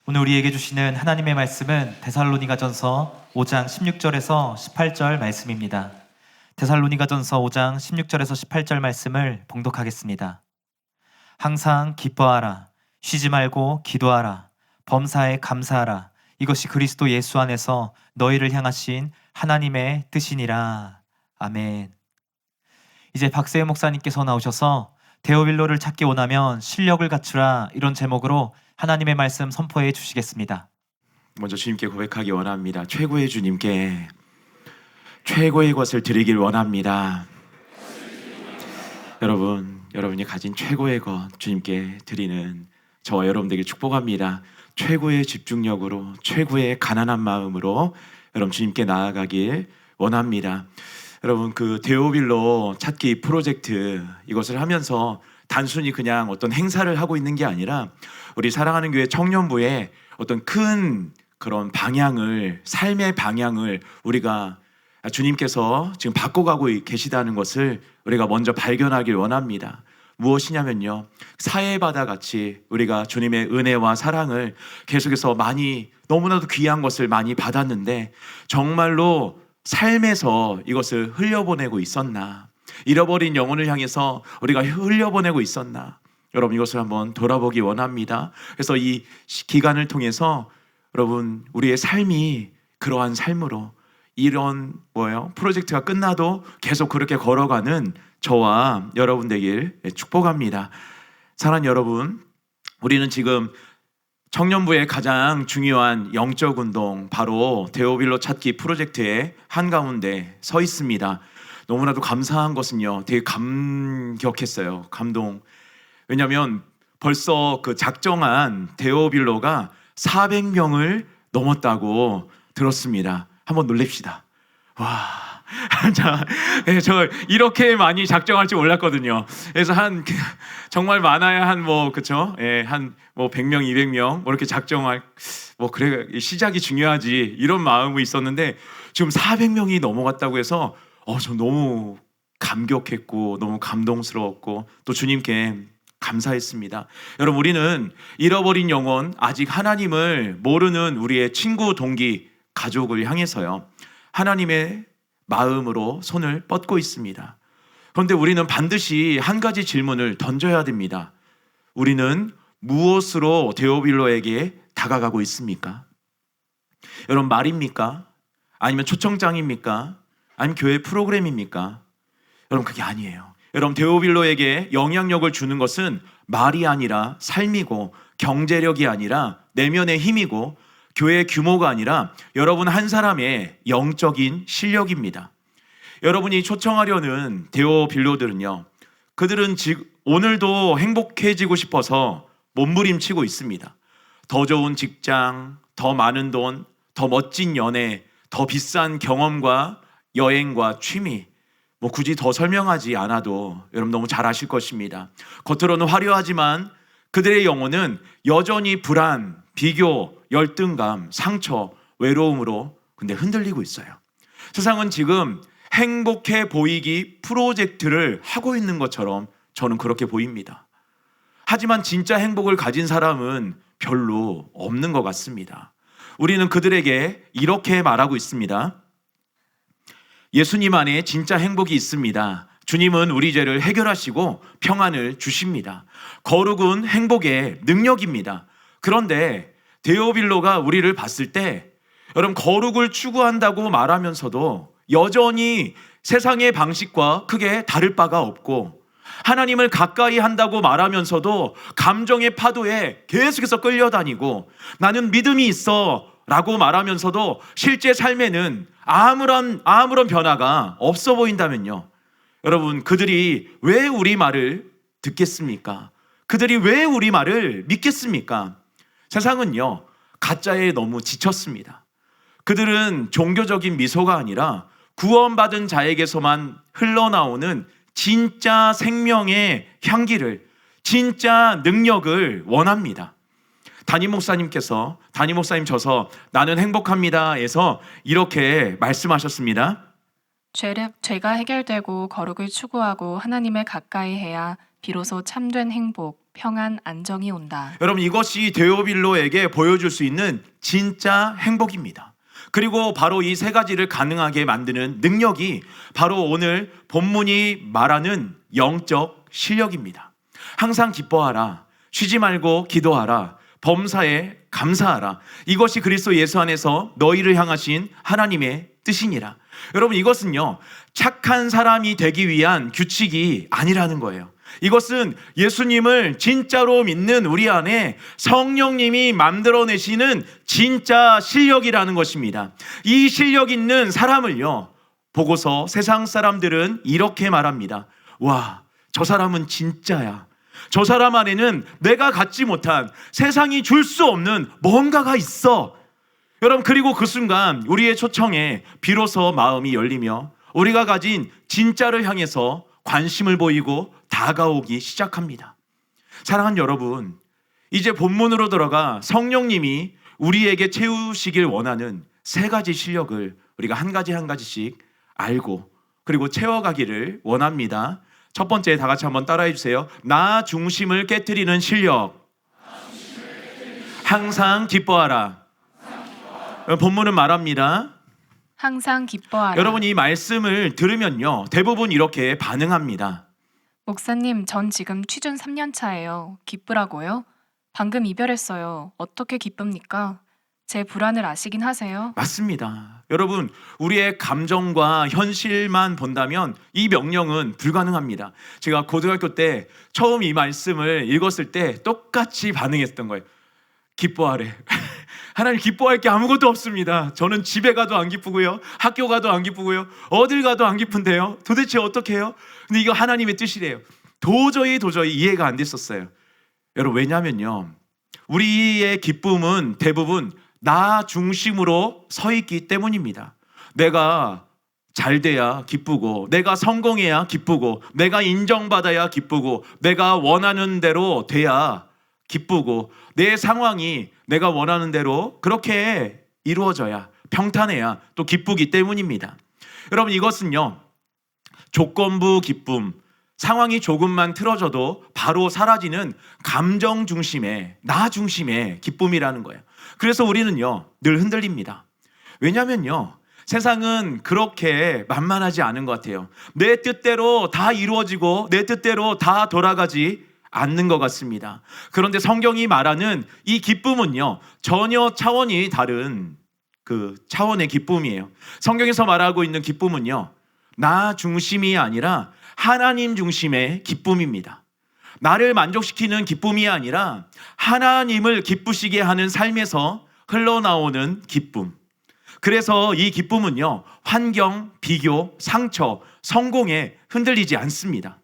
오늘 우리에게 주시는 하나님의 말씀은 데살로니가전서 5장 16절에서 18절 말씀입니다. 데살로니가전서 5장 16절에서 18절 말씀을 봉독하겠습니다. 항상 기뻐하라. 쉬지 말고 기도하라. 범사에 감사하라. 이것이 그리스도 예수 안에서 너희를 향하신 하나님의 뜻이니라. 아멘. 이제 박세현 목사님께서 나오셔서 데오빌로를 찾기 원하면 실력을 갖추라, 이런 제목으로 하나님의 말씀 선포해 주시겠습니다. 먼저 주님께 고백하기 원합니다. 최고의 주님께 최고의 것을 드리길 원합니다. 여러분이 가진 최고의 것 주님께 드리는 저와 여러분 되길 축복합니다. 최고의 집중력으로, 최고의 가난한 마음으로 여러분 주님께 나아가길 원합니다. 여러분, 그 데오빌로 찾기 프로젝트, 이것을 하면서 단순히 그냥 어떤 행사를 하고 있는 게 아니라 우리 사랑하는 교회 청년부의 어떤 큰 그런 방향을, 삶의 방향을 우리가 주님께서 지금 바꿔가고 계시다는 것을 우리가 먼저 발견하길 원합니다. 무엇이냐면요, 사해바다 같이 우리가 주님의 은혜와 사랑을 계속해서 많이, 너무나도 귀한 것을 많이 받았는데 정말로 삶에서 이것을 흘려보내고 있었나? 잃어버린 영혼을 향해서 우리가 흘려보내고 있었나? 여러분, 이것을 한번 돌아보기 원합니다. 그래서 이 기간을 통해서 여러분, 우리의 삶이 그러한 삶으로, 이런 프로젝트가 끝나도 계속 그렇게 걸어가는 저와 여러분 되길 축복합니다. 사랑하는 여러분, 우리는 지금 청년부의 가장 중요한 영적 운동, 바로 데오빌로 찾기 프로젝트의 한가운데 서 있습니다. 너무나도 감사한 것은요, 되게 감격했어요. 감동. 왜냐하면 벌써 그 작정한 데오빌로가 400명을 넘었다고 들었습니다. 한번 놀랍시다. 와, 저 이렇게 많이 작정할 줄 몰랐거든요. 그래서 정말 많아야 그쵸? 예, 100명, 200명 이렇게 작정할, 그래, 시작이 중요하지, 이런 마음이 있었는데 지금 400명이 넘어갔다고 해서 저 너무 감격했고 너무 감동스러웠고 또 주님께 감사했습니다. 여러분, 우리는 잃어버린 영혼, 아직 하나님을 모르는 우리의 친구, 동기, 가족을 향해서요, 하나님의 마음으로 손을 뻗고 있습니다. 그런데 우리는 반드시 한 가지 질문을 던져야 됩니다. 우리는 무엇으로 데오빌로에게 다가가고 있습니까? 여러분, 말입니까? 아니면 초청장입니까? 아니면 교회 프로그램입니까? 여러분, 그게 아니에요. 여러분, 데오빌로에게 영향력을 주는 것은 말이 아니라 삶이고, 경제력이 아니라 내면의 힘이고, 교회의 규모가 아니라 여러분 한 사람의 영적인 실력입니다. 여러분이 초청하려는 데오빌로들은요, 그들은 오늘도 행복해지고 싶어서 몸부림치고 있습니다. 더 좋은 직장, 더 많은 돈, 더 멋진 연애, 더 비싼 경험과 여행과 취미, 굳이 더 설명하지 않아도 여러분 너무 잘 아실 것입니다. 겉으로는 화려하지만 그들의 영혼은 여전히 불안, 비교, 열등감, 상처, 외로움으로 근데 흔들리고 있어요. 세상은 지금 행복해 보이기 프로젝트를 하고 있는 것처럼 저는 그렇게 보입니다. 하지만 진짜 행복을 가진 사람은 별로 없는 것 같습니다. 우리는 그들에게 이렇게 말하고 있습니다. 예수님 안에 진짜 행복이 있습니다. 주님은 우리 죄를 해결하시고 평안을 주십니다. 거룩은 행복의 능력입니다. 그런데 데오빌로가 우리를 봤을 때, 여러분, 거룩을 추구한다고 말하면서도 여전히 세상의 방식과 크게 다를 바가 없고, 하나님을 가까이 한다고 말하면서도 감정의 파도에 계속해서 끌려다니고, 나는 믿음이 있어 라고 말하면서도 실제 삶에는 아무런 변화가 없어 보인다면요, 여러분, 그들이 왜 우리 말을 듣겠습니까? 그들이 왜 우리 말을 믿겠습니까? 세상은요, 가짜에 너무 지쳤습니다. 그들은 종교적인 미소가 아니라 구원받은 자에게서만 흘러나오는 진짜 생명의 향기를, 진짜 능력을 원합니다. 담임 목사님 저서 나는 행복합니다에서 이렇게 말씀하셨습니다. 죄가 해결되고 거룩을 추구하고 하나님을 가까이 해야 비로소 참된 행복, 평안, 안정이 온다. 여러분, 이것이 데오빌로에게 보여줄 수 있는 진짜 행복입니다. 그리고 바로 이 세 가지를 가능하게 만드는 능력이 바로 오늘 본문이 말하는 영적 실력입니다. 항상 기뻐하라, 쉬지 말고 기도하라, 범사에 감사하라. 이것이 그리스도 예수 안에서 너희를 향하신 하나님의 뜻이니라. 여러분, 이것은요, 착한 사람이 되기 위한 규칙이 아니라는 거예요. 이것은 예수님을 진짜로 믿는 우리 안에 성령님이 만들어내시는 진짜 실력이라는 것입니다. 이 실력 있는 사람을요, 보고서 세상 사람들은 이렇게 말합니다. 와, 저 사람은 진짜야. 저 사람 안에는 내가 갖지 못한, 세상이 줄 수 없는 뭔가가 있어. 여러분, 그리고 그 순간 우리의 초청에 비로소 마음이 열리며 우리가 가진 진짜를 향해서 관심을 보이고 다가오기 시작합니다. 사랑하는 여러분, 이제 본문으로 들어가 성령님이 우리에게 채우시길 원하는 세 가지 실력을 우리가 한 가지씩 알고 그리고 채워가기를 원합니다. 첫 번째, 다 같이 한번 따라해 주세요. 나 중심을 깨트리는 실력. 항상 기뻐하라. 본문은 말합니다. 항상 기뻐하라. 여러분, 이 말씀을 들으면요, 대부분 이렇게 반응합니다. 목사님, 전 지금 취준 3년 차예요. 기쁘라고요? 방금 이별했어요. 어떻게 기쁩니까? 제 불안을 아시긴 하세요? 맞습니다. 여러분, 우리의 감정과 현실만 본다면 이 명령은 불가능합니다. 제가 고등학교 때 처음 이 말씀을 읽었을 때 똑같이 반응했던 거예요. 기뻐하래. 하나님, 기뻐할 게 아무것도 없습니다. 저는 집에 가도 안 기쁘고요, 학교 가도 안 기쁘고요, 어딜 가도 안 기쁜데요. 도대체 어떻게 해요? 근데 이거 하나님의 뜻이래요. 도저히 이해가 안 됐었어요. 여러분, 왜냐면요, 우리의 기쁨은 대부분 나 중심으로 서 있기 때문입니다. 내가 잘 돼야 기쁘고, 내가 성공해야 기쁘고, 내가 인정받아야 기쁘고, 내가 원하는 대로 돼야 기쁘고, 내 상황이 내가 원하는 대로 그렇게 이루어져야, 평탄해야 또 기쁘기 때문입니다. 여러분, 이것은요, 조건부 기쁨, 상황이 조금만 틀어져도 바로 사라지는 감정 중심의, 나 중심의 기쁨이라는 거예요. 그래서 우리는요, 늘 흔들립니다. 왜냐면요, 세상은 그렇게 만만하지 않은 것 같아요. 내 뜻대로 다 이루어지고 내 뜻대로 다 돌아가지 않는 것 같습니다. 그런데 성경이 말하는 이 기쁨은요, 전혀 차원이 다른 그 차원의 기쁨이에요. 성경에서 말하고 있는 기쁨은요, 나 중심이 아니라 하나님 중심의 기쁨입니다. 나를 만족시키는 기쁨이 아니라 하나님을 기쁘시게 하는 삶에서 흘러나오는 기쁨. 그래서 이 기쁨은요, 환경, 비교, 상처, 성공에 흔들리지 않습니다.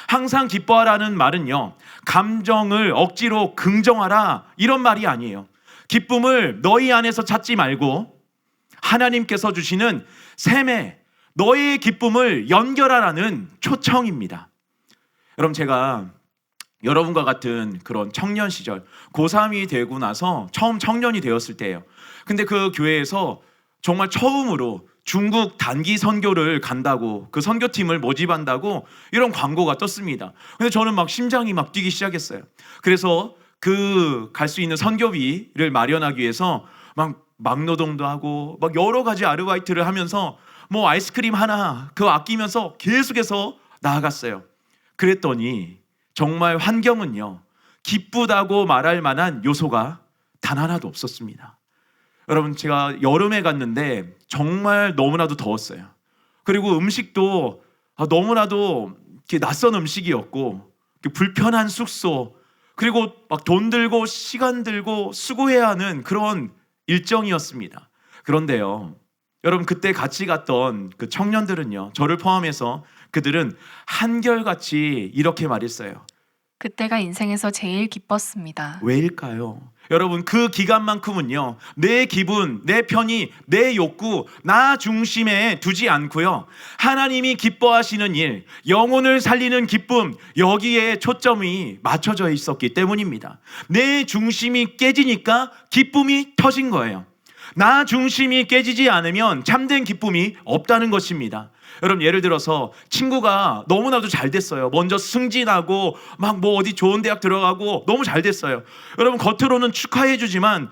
항상 기뻐하라는 말은요, 감정을 억지로 긍정하라 이런 말이 아니에요. 기쁨을 너희 안에서 찾지 말고 하나님께서 주시는 샘에 너의 기쁨을 연결하라는 초청입니다. 여러분, 제가 여러분과 같은 그런 청년 시절, 고3이 되고 나서 처음 청년이 되었을 때예요. 근데 그 교회에서 정말 처음으로 중국 단기 선교를 간다고, 그 선교팀을 모집한다고 이런 광고가 떴습니다. 근데 저는 막 심장이 막 뛰기 시작했어요. 그래서 그 갈 수 있는 선교비를 마련하기 위해서 막 막노동도 하고 막 여러 가지 아르바이트를 하면서 뭐 아이스크림 하나 그거 아끼면서 계속해서 나아갔어요. 그랬더니 정말 환경은요, 기쁘다고 말할 만한 요소가 단 하나도 없었습니다. 여러분, 제가 여름에 갔는데 정말 너무나도 더웠어요. 그리고 음식도 너무나도 낯선 음식이었고, 불편한 숙소, 그리고 막 돈 들고 시간 들고 수고해야 하는 그런 일정이었습니다. 그런데요, 여러분, 그때 같이 갔던 그 청년들은요, 저를 포함해서 그들은 한결같이 이렇게 말했어요. 그때가 인생에서 제일 기뻤습니다. 왜일까요? 여러분, 그 기간만큼은요, 내 기분, 내 편의, 내 욕구, 나 중심에 두지 않고요, 하나님이 기뻐하시는 일, 영혼을 살리는 기쁨, 여기에 초점이 맞춰져 있었기 때문입니다. 내 중심이 깨지니까 기쁨이 터진 거예요. 나 중심이 깨지지 않으면 참된 기쁨이 없다는 것입니다. 여러분 예를 들어서 친구가 너무나도 잘 됐어요. 먼저 승진하고 막 뭐 어디 좋은 대학 들어가고 너무 잘 됐어요. 여러분 겉으로는 축하해 주지만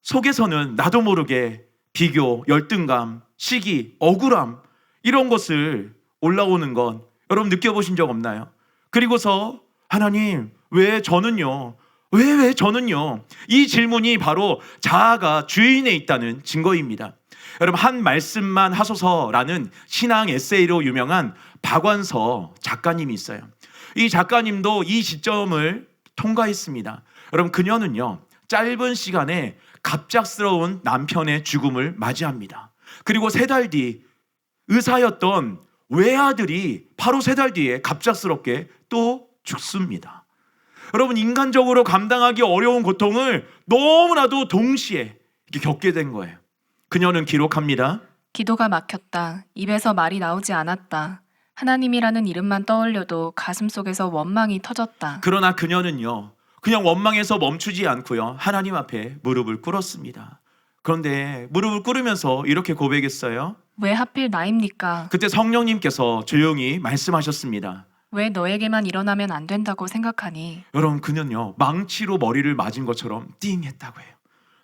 속에서는 나도 모르게 비교, 열등감, 시기, 억울함 이런 것을 올라오는 건 여러분 느껴보신 적 없나요? 그리고서 하나님 왜 저는요? 왜 저는요? 이 질문이 바로 자아가 주인에 있다는 증거입니다. 여러분 한 말씀만 하소서라는 신앙 에세이로 유명한 박완서 작가님이 있어요. 이 작가님도 이 시점을 통과했습니다. 여러분 그녀는요 짧은 시간에 갑작스러운 남편의 죽음을 맞이합니다. 그리고 3달 뒤 의사였던 외아들이 바로 3달 뒤에 갑작스럽게 또 죽습니다. 여러분 인간적으로 감당하기 어려운 고통을 너무나도 동시에 이렇게 겪게 된 거예요. 그녀는 기록합니다. 기도가 막혔다. 입에서 말이 나오지 않았다. 하나님이라는 이름만 떠올려도 가슴속에서 원망이 터졌다. 그러나 그녀는요 그냥 원망해서 멈추지 않고요 하나님 앞에 무릎을 꿇었습니다. 그런데 무릎을 꿇으면서 이렇게 고백했어요. 왜 하필 나입니까? 그때 성령님께서 조용히 말씀하셨습니다. 왜 너에게만 일어나면 안 된다고 생각하니? 여러분 그는요 망치로 머리를 맞은 것처럼 띵 했다고 해요.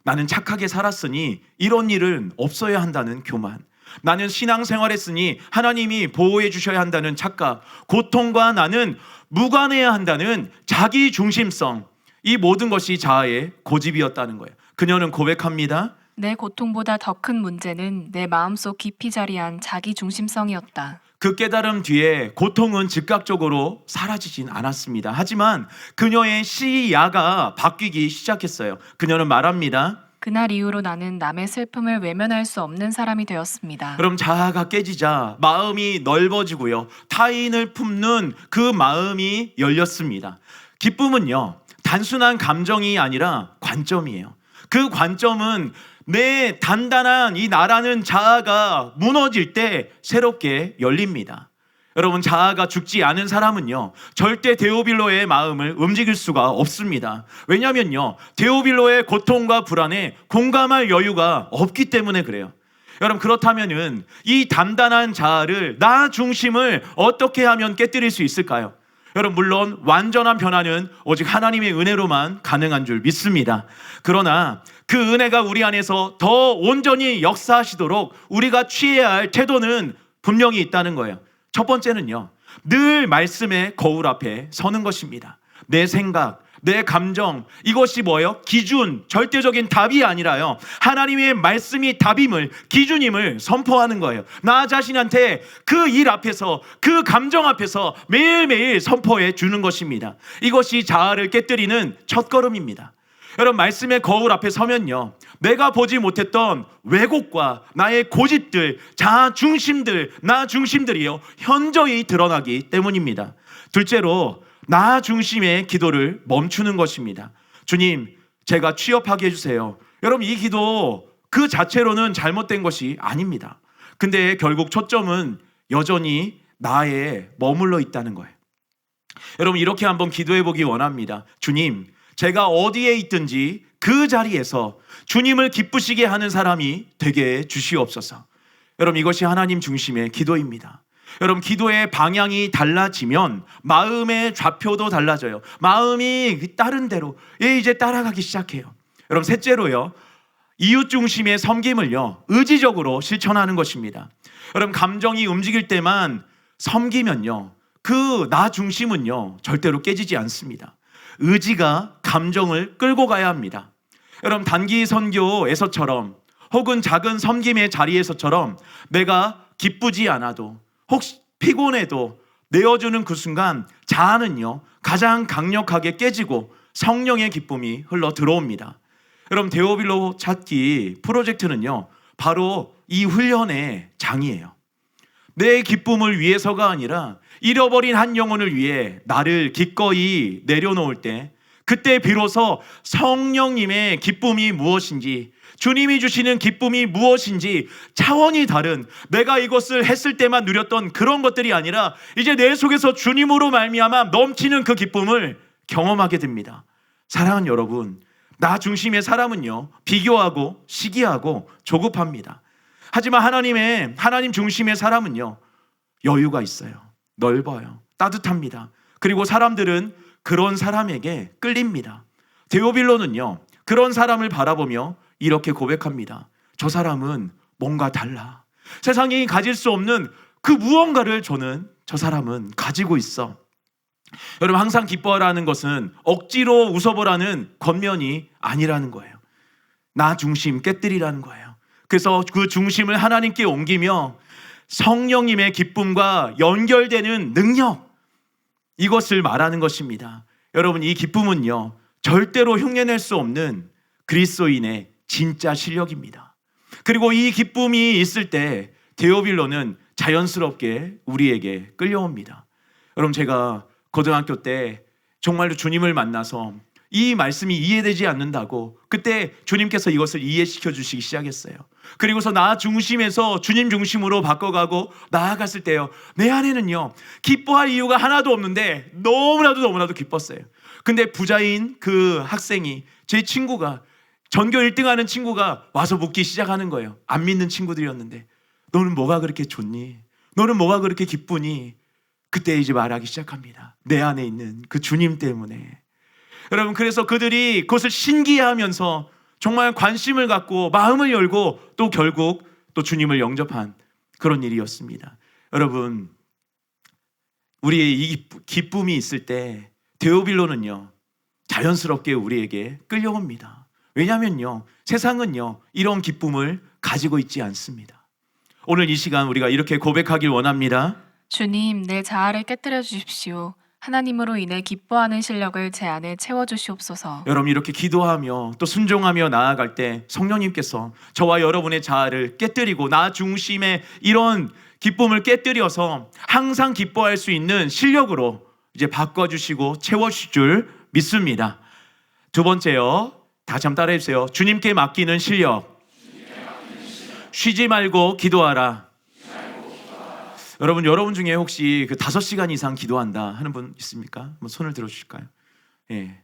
나는 착하게 살았으니 이런 일은 없어야 한다는 교만, 나는 신앙생활했으니 하나님이 보호해 주셔야 한다는 착각, 고통과 나는 무관해야 한다는 자기 중심성, 이 모든 것이 자아의 고집이었다는 거예요. 그녀는 고백합니다. 내 고통보다 더 큰 문제는 내 마음속 깊이 자리한 자기 중심성이었다. 그 깨달음 뒤에 고통은 즉각적으로 사라지진 않았습니다. 하지만 그녀의 시야가 바뀌기 시작했어요. 그녀는 말합니다. 그날 이후로 나는 남의 슬픔을 외면할 수 없는 사람이 되었습니다. 그럼 자아가 깨지자 마음이 넓어지고요. 타인을 품는 그 마음이 열렸습니다. 기쁨은요, 단순한 감정이 아니라 관점이에요. 그 관점은 내 단단한 이 나라는 자아가 무너질 때 새롭게 열립니다. 여러분 자아가 죽지 않은 사람은요 절대 데오빌로의 마음을 움직일 수가 없습니다. 왜냐면요 데오빌로의 고통과 불안에 공감할 여유가 없기 때문에 그래요. 여러분 그렇다면은 이 단단한 자아를 나 중심을 어떻게 하면 깨뜨릴 수 있을까요? 여러분 물론 완전한 변화는 오직 하나님의 은혜로만 가능한 줄 믿습니다. 그러나 그 은혜가 우리 안에서 더 온전히 역사하시도록 우리가 취해야 할 태도는 분명히 있다는 거예요. 첫 번째는요, 늘 말씀의 거울 앞에 서는 것입니다. 내 생각, 내 감정, 이것이 뭐예요? 기준, 절대적인 답이 아니라요, 하나님의 말씀이 답임을, 기준임을 선포하는 거예요. 나 자신한테 그 일 앞에서, 그 감정 앞에서 매일매일 선포해 주는 것입니다. 이것이 자아를 깨뜨리는 첫걸음입니다. 여러분 말씀의 거울 앞에 서면요, 내가 보지 못했던 왜곡과 나의 고집들, 자아 중심들, 나 중심들이요 현저히 드러나기 때문입니다. 둘째로 나 중심의 기도를 멈추는 것입니다. 주님, 제가 취업하게 해주세요. 여러분 이 기도 그 자체로는 잘못된 것이 아닙니다. 근데 결국 초점은 여전히 나에 머물러 있다는 거예요. 여러분 이렇게 한번 기도해 보기 원합니다. 주님, 제가 어디에 있든지 그 자리에서 주님을 기쁘시게 하는 사람이 되게 주시옵소서. 여러분 이것이 하나님 중심의 기도입니다. 여러분 기도의 방향이 달라지면 마음의 좌표도 달라져요. 마음이 다른 대로 이제 따라가기 시작해요. 여러분 셋째로요, 이웃 중심의 섬김을요 의지적으로 실천하는 것입니다. 여러분 감정이 움직일 때만 섬기면요 그 나 중심은요 절대로 깨지지 않습니다. 의지가 감정을 끌고 가야 합니다. 여러분 단기 선교에서처럼 혹은 작은 섬김의 자리에서처럼 내가 기쁘지 않아도 혹시 피곤해도 내어주는 그 순간 자아는요 가장 강력하게 깨지고 성령의 기쁨이 흘러 들어옵니다. 여러분 데오빌로 찾기 프로젝트는요 바로 이 훈련의 장이에요. 내 기쁨을 위해서가 아니라 잃어버린 한 영혼을 위해 나를 기꺼이 내려놓을 때, 그때 비로소 성령님의 기쁨이 무엇인지, 주님이 주시는 기쁨이 무엇인지 차원이 다른, 내가 이것을 했을 때만 누렸던 그런 것들이 아니라 이제 내 속에서 주님으로 말미암아 넘치는 그 기쁨을 경험하게 됩니다. 사랑하는 여러분, 나 중심의 사람은요 비교하고 시기하고 조급합니다. 하지만 하나님 중심의 사람은요 여유가 있어요. 넓어요. 따뜻합니다. 그리고 사람들은 그런 사람에게 끌립니다. 데오빌로는요, 그런 사람을 바라보며 이렇게 고백합니다. 저 사람은 뭔가 달라. 세상이 가질 수 없는 그 무언가를 저 사람은 가지고 있어. 여러분, 항상 기뻐하라는 것은 억지로 웃어보라는 겉면이 아니라는 거예요. 나 중심 깨뜨리라는 거예요. 그래서 그 중심을 하나님께 옮기며 성령님의 기쁨과 연결되는 능력, 이것을 말하는 것입니다. 여러분, 이 기쁨은요, 절대로 흉내낼 수 없는 그리스도인의 진짜 실력입니다. 그리고 이 기쁨이 있을 때 데오빌로는 자연스럽게 우리에게 끌려옵니다. 여러분, 제가 고등학교 때 정말로 주님을 만나서 이 말씀이 이해되지 않는다고 그때 주님께서 이것을 이해시켜 주시기 시작했어요. 그리고서 나 중심에서 주님 중심으로 바꿔가고 나아갔을 때요, 내 안에는요, 기뻐할 이유가 하나도 없는데 너무나도 기뻤어요. 근데 부자인 그 학생이, 제 친구가, 전교 1등 하는 친구가 와서 묻기 시작하는 거예요. 안 믿는 친구들이었는데, 너는 뭐가 그렇게 좋니? 너는 뭐가 그렇게 기쁘니? 그때 이제 말하기 시작합니다. 내 안에 있는 그 주님 때문에. 여러분, 그래서 그들이 그것을 신기해하면서 정말 관심을 갖고 마음을 열고 또 결국 또 주님을 영접한 그런 일이었습니다. 여러분, 우리의 이 기쁨이 있을 때 데오빌로는요, 자연스럽게 우리에게 끌려옵니다. 왜냐하면요, 세상은요, 이런 기쁨을 가지고 있지 않습니다. 오늘 이 시간 우리가 이렇게 고백하길 원합니다. 주님, 내 자아를 깨뜨려 주십시오. 하나님으로 인해 기뻐하는 실력을 제 안에 채워주시옵소서. 여러분, 이렇게 기도하며 또 순종하며 나아갈 때 성령님께서 저와 여러분의 자아를 깨뜨리고 나 중심의 이런 기쁨을 깨뜨려서 항상 기뻐할 수 있는 실력으로 이제 바꿔주시고 채워주실 줄 믿습니다. 두 번째요, 다시 한번 따라해 주세요. 주님께 맡기는 실력. 쉬지 말고 기도하라. 여러분 중에 혹시 그 5시간 이상 기도한다 하는 분 있습니까? 한번 손을 들어주실까요? 예.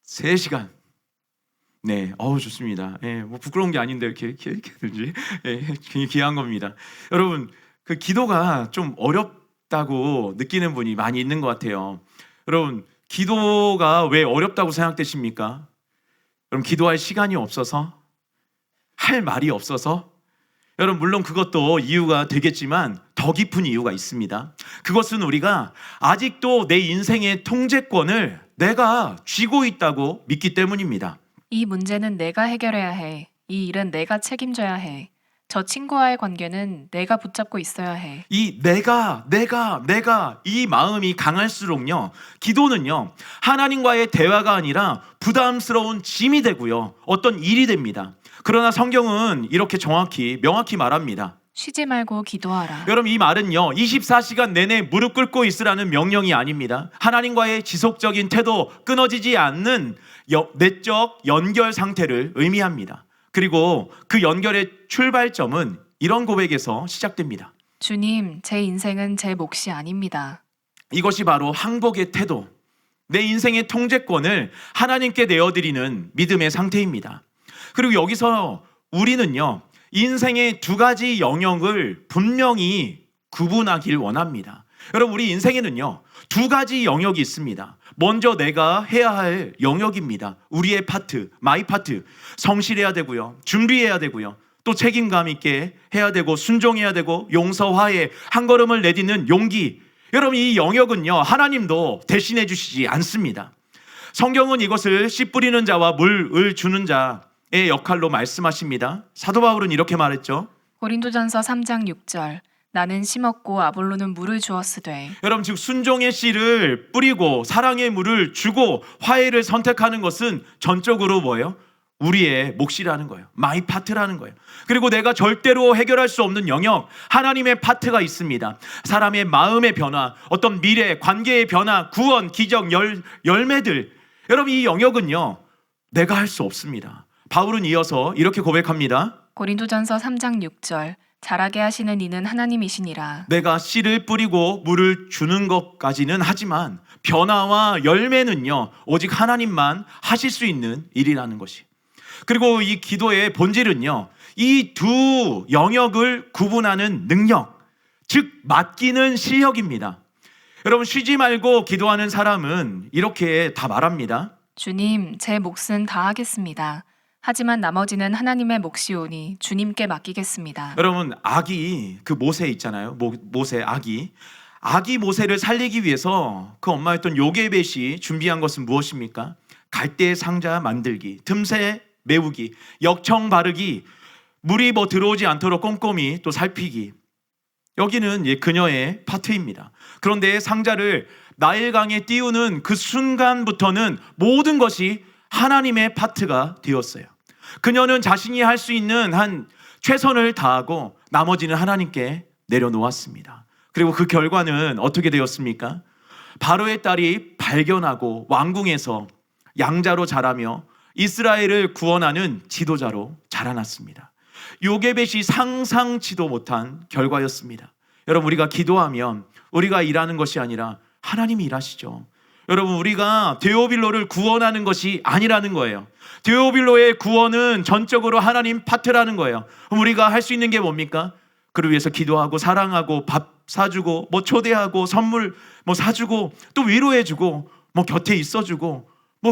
3시간. 네, 좋습니다. 예, 뭐 부끄러운 게 아닌데 이렇게 들지? 예, 굉장히 귀한 겁니다. 여러분, 그 기도가 좀 어렵다고 느끼는 분이 많이 있는 것 같아요. 여러분, 기도가 왜 어렵다고 생각되십니까? 여러분, 기도할 시간이 없어서? 할 말이 없어서? 여러분, 물론 그것도 이유가 되겠지만 더 깊은 이유가 있습니다. 그것은 우리가 아직도 내 인생의 통제권을 내가 쥐고 있다고 믿기 때문입니다. 이 문제는 내가 해결해야 해. 이 일은 내가 책임져야 해. 저 친구와의 관계는 내가 붙잡고 있어야 해. 이 내가 이 마음이 강할수록요, 기도는요, 하나님과의 대화가 아니라 부담스러운 짐이 되고요, 어떤 일이 됩니다. 그러나 성경은 이렇게 명확히 말합니다. 쉬지 말고 기도하라. 여러분, 이 말은요, 24시간 내내 무릎 꿇고 있으라는 명령이 아닙니다. 하나님과의 지속적인 태도, 끊어지지 않는 내적 연결 상태를 의미합니다. 그리고 그 연결의 출발점은 이런 고백에서 시작됩니다. 주님, 제 인생은 제 몫이 아닙니다. 이것이 바로 항복의 태도, 내 인생의 통제권을 하나님께 내어드리는 믿음의 상태입니다. 그리고 여기서 우리는요, 인생의 2가지 영역을 분명히 구분하길 원합니다. 여러분, 우리 인생에는요, 2가지 영역이 있습니다. 먼저 내가 해야 할 영역입니다. 우리의 파트, 마이 파트. 성실해야 되고요, 준비해야 되고요, 또 책임감 있게 해야 되고, 순종해야 되고, 용서, 화해, 한 걸음을 내딛는 용기. 여러분, 이 영역은요, 하나님도 대신해 주시지 않습니다. 성경은 이것을 씨 뿌리는 자와 물을 주는 자의 역할로 말씀하십니다. 사도 바울은 이렇게 말했죠. 고린도전서 3장 6절. 나는 심었고 아볼로는 물을 주었으되. 여러분, 지금 순종의 씨를 뿌리고 사랑의 물을 주고 화해를 선택하는 것은 전적으로 뭐예요? 우리의 몫이라는 거예요. 마이 파트라는 거예요. 그리고 내가 절대로 해결할 수 없는 영역, 하나님의 파트가 있습니다. 사람의 마음의 변화, 어떤 미래, 관계의 변화, 구원, 기적, 열매들. 여러분, 이 영역은요, 내가 할 수 없습니다. 바울은 이어서 이렇게 고백합니다. 고린도전서 3장 6절. 자라게 하시는 이는 하나님이시니라. 내가 씨를 뿌리고 물을 주는 것까지는 하지만 변화와 열매는요, 오직 하나님만 하실 수 있는 일이라는 것이. 그리고 이 기도의 본질은요, 이 2 영역을 구분하는 능력, 즉 맡기는 실력입니다. 여러분, 쉬지 말고 기도하는 사람은 이렇게 다 말합니다. 주님, 제 몫은 다 하겠습니다. 하지만 나머지는 하나님의 몫이오니 주님께 맡기겠습니다. 여러분, 아기 그 모세 있잖아요. 모세 아기 모세를 살리기 위해서 그 엄마였던 요게벳이 준비한 것은 무엇입니까? 갈대 상자 만들기, 틈새 메우기, 역청 바르기, 물이 들어오지 않도록 꼼꼼히 또 살피기. 여기는 그녀의 파트입니다. 그런데 상자를 나일강에 띄우는 그 순간부터는 모든 것이 하나님의 파트가 되었어요. 그녀는 자신이 할 수 있는 한 최선을 다하고 나머지는 하나님께 내려놓았습니다. 그리고 그 결과는 어떻게 되었습니까? 바로의 딸이 발견하고 왕궁에서 양자로 자라며 이스라엘을 구원하는 지도자로 자라났습니다. 요게벳이 상상치도 못한 결과였습니다. 여러분, 우리가 기도하면 우리가 일하는 것이 아니라 하나님이 일하시죠. 여러분, 우리가 데오빌로를 구원하는 것이 아니라는 거예요. 데오빌로의 구원은 전적으로 하나님 파트라는 거예요. 그럼 우리가 할 수 있는 게 뭡니까? 그를 위해서 기도하고 사랑하고 밥 사주고 초대하고 선물 사주고 또 위로해주고 곁에 있어주고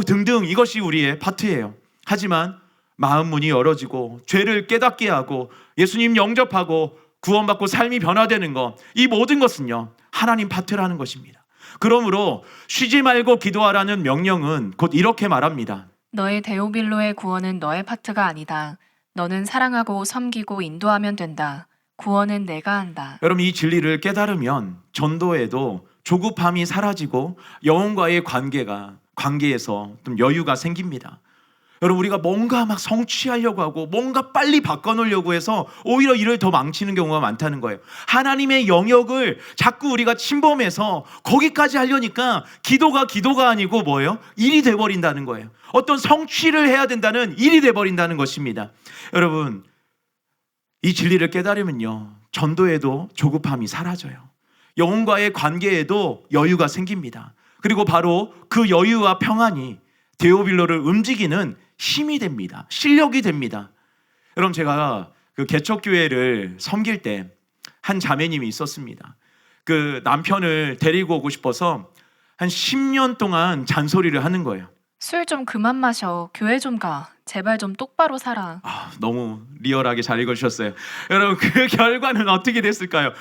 등등, 이것이 우리의 파트예요. 하지만 마음 문이 열어지고 죄를 깨닫게 하고 예수님 영접하고 구원받고 삶이 변화되는 것, 이 모든 것은요 하나님 파트라는 것입니다. 그러므로 쉬지 말고 기도하라는 명령은 곧 이렇게 말합니다. 너의 데오빌로의 구원은 너의 파트가 아니다. 너는 사랑하고 섬기고 인도하면 된다. 구원은 내가 한다. 여러분, 이 진리를 깨달으면 전도에도 조급함이 사라지고 영혼과의 관계에서 좀 여유가 생깁니다. 여러분, 우리가 뭔가 막 성취하려고 하고 뭔가 빨리 바꿔놓으려고 해서 오히려 일을 더 망치는 경우가 많다는 거예요. 하나님의 영역을 자꾸 우리가 침범해서 거기까지 하려니까 기도가 아니고 뭐예요? 일이 돼버린다는 거예요. 어떤 성취를 해야 된다는 일이 돼버린다는 것입니다. 여러분, 이 진리를 깨달으면요 전도에도 조급함이 사라져요. 영혼과의 관계에도 여유가 생깁니다. 그리고 바로 그 여유와 평안이 데오빌로를 움직이는 힘이 됩니다. 실력이 됩니다. 여러분, 제가 그 개척교회를 섬길 때 한 자매님이 있었습니다. 그 남편을 데리고 오고 싶어서 한 10년 동안 잔소리를 하는 거예요. 술 좀 그만 마셔. 교회 좀 가. 제발 좀 똑바로 살아. 너무 리얼하게 잘 읽어주셨어요. 여러분, 그 결과는 어떻게 됐을까요?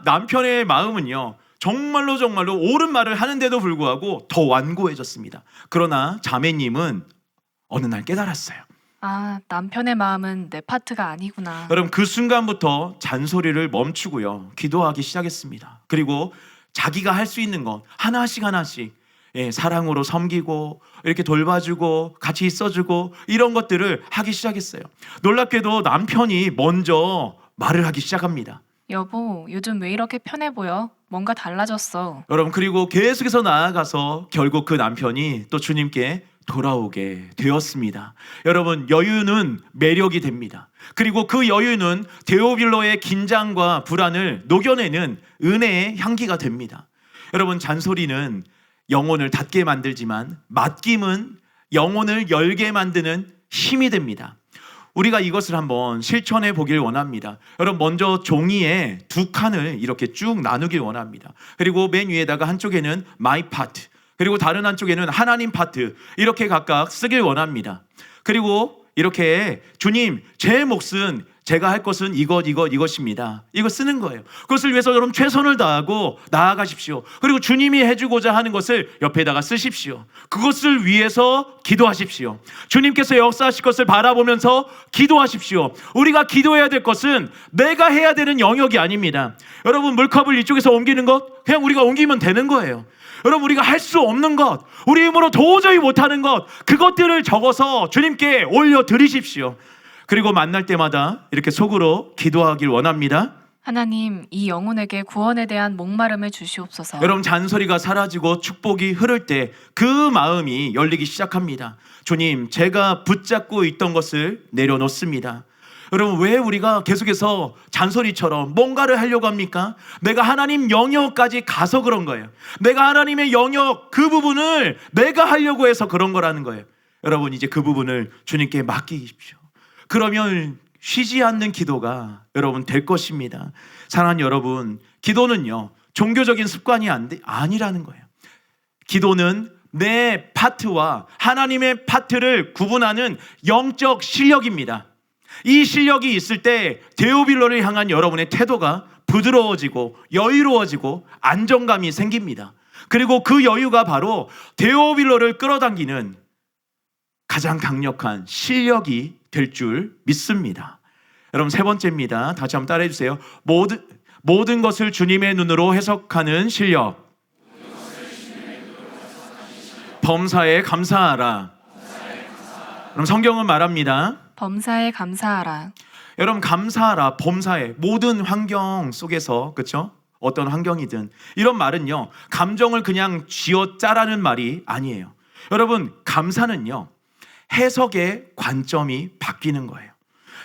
남편의 마음은요 정말로 옳은 말을 하는데도 불구하고 더 완고해졌습니다. 그러나 자매님은 어느 날 깨달았어요. 남편의 마음은 내 파트가 아니구나. 여러분, 그 순간부터 잔소리를 멈추고요 기도하기 시작했습니다. 그리고 자기가 할 수 있는 것 하나씩 사랑으로 섬기고 이렇게 돌봐주고 같이 있어주고 이런 것들을 하기 시작했어요. 놀랍게도 남편이 먼저 말을 하기 시작합니다. 여보, 요즘 왜 이렇게 편해 보여? 뭔가 달라졌어. 여러분, 그리고 계속해서 나아가서 결국 그 남편이 또 주님께 돌아오게 되었습니다. 여러분, 여유는 매력이 됩니다. 그리고 그 여유는 데오빌로의 긴장과 불안을 녹여내는 은혜의 향기가 됩니다. 여러분, 잔소리는 영혼을 닫게 만들지만 맡김은 영혼을 열게 만드는 힘이 됩니다. 우리가 이것을 한번 실천해 보길 원합니다. 여러분, 먼저 종이에 2칸을 이렇게 쭉 나누길 원합니다. 그리고 맨 위에다가 한쪽에는 my part, 그리고 다른 한쪽에는 하나님 파트, 이렇게 각각 쓰길 원합니다. 그리고 이렇게 주님, 제 몫은 제가 할 것은 이것입니다. 이거 쓰는 거예요. 그것을 위해서 여러분 최선을 다하고 나아가십시오. 그리고 주님이 해주고자 하는 것을 옆에다가 쓰십시오. 그것을 위해서 기도하십시오. 주님께서 역사하실 것을 바라보면서 기도하십시오. 우리가 기도해야 될 것은 내가 해야 되는 영역이 아닙니다. 여러분, 물컵을 이쪽에서 옮기는 것 그냥 우리가 옮기면 되는 거예요. 여러분, 우리가 할 수 없는 것, 우리 힘으로 도저히 못하는 것, 그것들을 적어서 주님께 올려드리십시오. 그리고 만날 때마다 이렇게 속으로 기도하길 원합니다. 하나님, 이 영혼에게 구원에 대한 목마름을 주시옵소서. 여러분, 잔소리가 사라지고 축복이 흐를 때 그 마음이 열리기 시작합니다. 주님, 제가 붙잡고 있던 것을 내려놓습니다. 여러분, 왜 우리가 계속해서 잔소리처럼 뭔가를 하려고 합니까? 내가 하나님 영역까지 가서 그런 거예요. 내가 하나님의 영역 그 부분을 내가 하려고 해서 그런 거라는 거예요. 여러분, 이제 그 부분을 주님께 맡기십시오. 그러면 쉬지 않는 기도가 여러분 될 것입니다. 사랑하는 여러분, 기도는요 종교적인 습관이 아니라는 거예요. 기도는 내 파트와 하나님의 파트를 구분하는 영적 실력입니다. 이 실력이 있을 때 데오빌로를 향한 여러분의 태도가 부드러워지고 여유로워지고 안정감이 생깁니다. 그리고 그 여유가 바로 데오빌로를 끌어당기는 가장 강력한 실력이 될 줄 믿습니다. 여러분, 세 번째입니다. 다시 한번 따라해 주세요. 모든 것을 주님의 눈으로 해석하는 실력. 범사에 감사하라. 그럼 성경은 말합니다. 범사에 감사하라. 여러분, 감사하라. 범사에 모든 환경 속에서, 그렇죠? 어떤 환경이든 이런 말은요 감정을 그냥 쥐어짜라는 말이 아니에요. 여러분, 감사는요 해석의 관점이 바뀌는 거예요.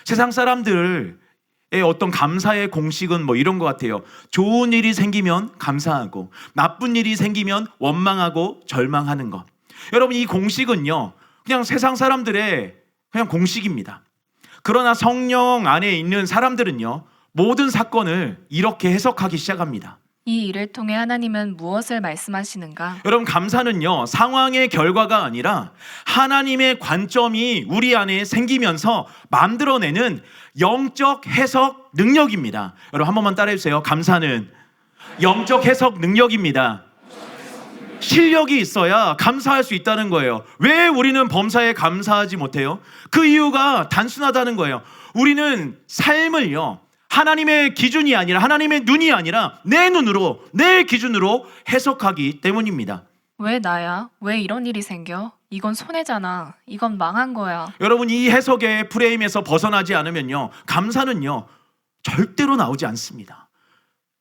세상 사람들의 어떤 감사의 공식은 뭐 이런 것 같아요. 좋은 일이 생기면 감사하고 나쁜 일이 생기면 원망하고 절망하는 것. 여러분, 이 공식은요 그냥 세상 사람들의 그냥 공식입니다. 그러나 성령 안에 있는 사람들은요 모든 사건을 이렇게 해석하기 시작합니다. 이 일을 통해 하나님은 무엇을 말씀하시는가? 여러분, 감사는요 상황의 결과가 아니라 하나님의 관점이 우리 안에 생기면서 만들어내는 영적 해석 능력입니다. 여러분, 한 번만 따라해 주세요. 감사는 영적 해석 능력입니다. 실력이 있어야 감사할 수 있다는 거예요. 왜 우리는 범사에 감사하지 못해요? 그 이유가 단순하다는 거예요. 우리는 삶을요 하나님의 기준이 아니라, 하나님의 눈이 아니라 내 눈으로, 내 기준으로 해석하기 때문입니다. 왜 나야? 왜 이런 일이 생겨? 이건 손해잖아. 이건 망한 거야. 여러분, 이 해석의 프레임에서 벗어나지 않으면요 감사는요 절대로 나오지 않습니다.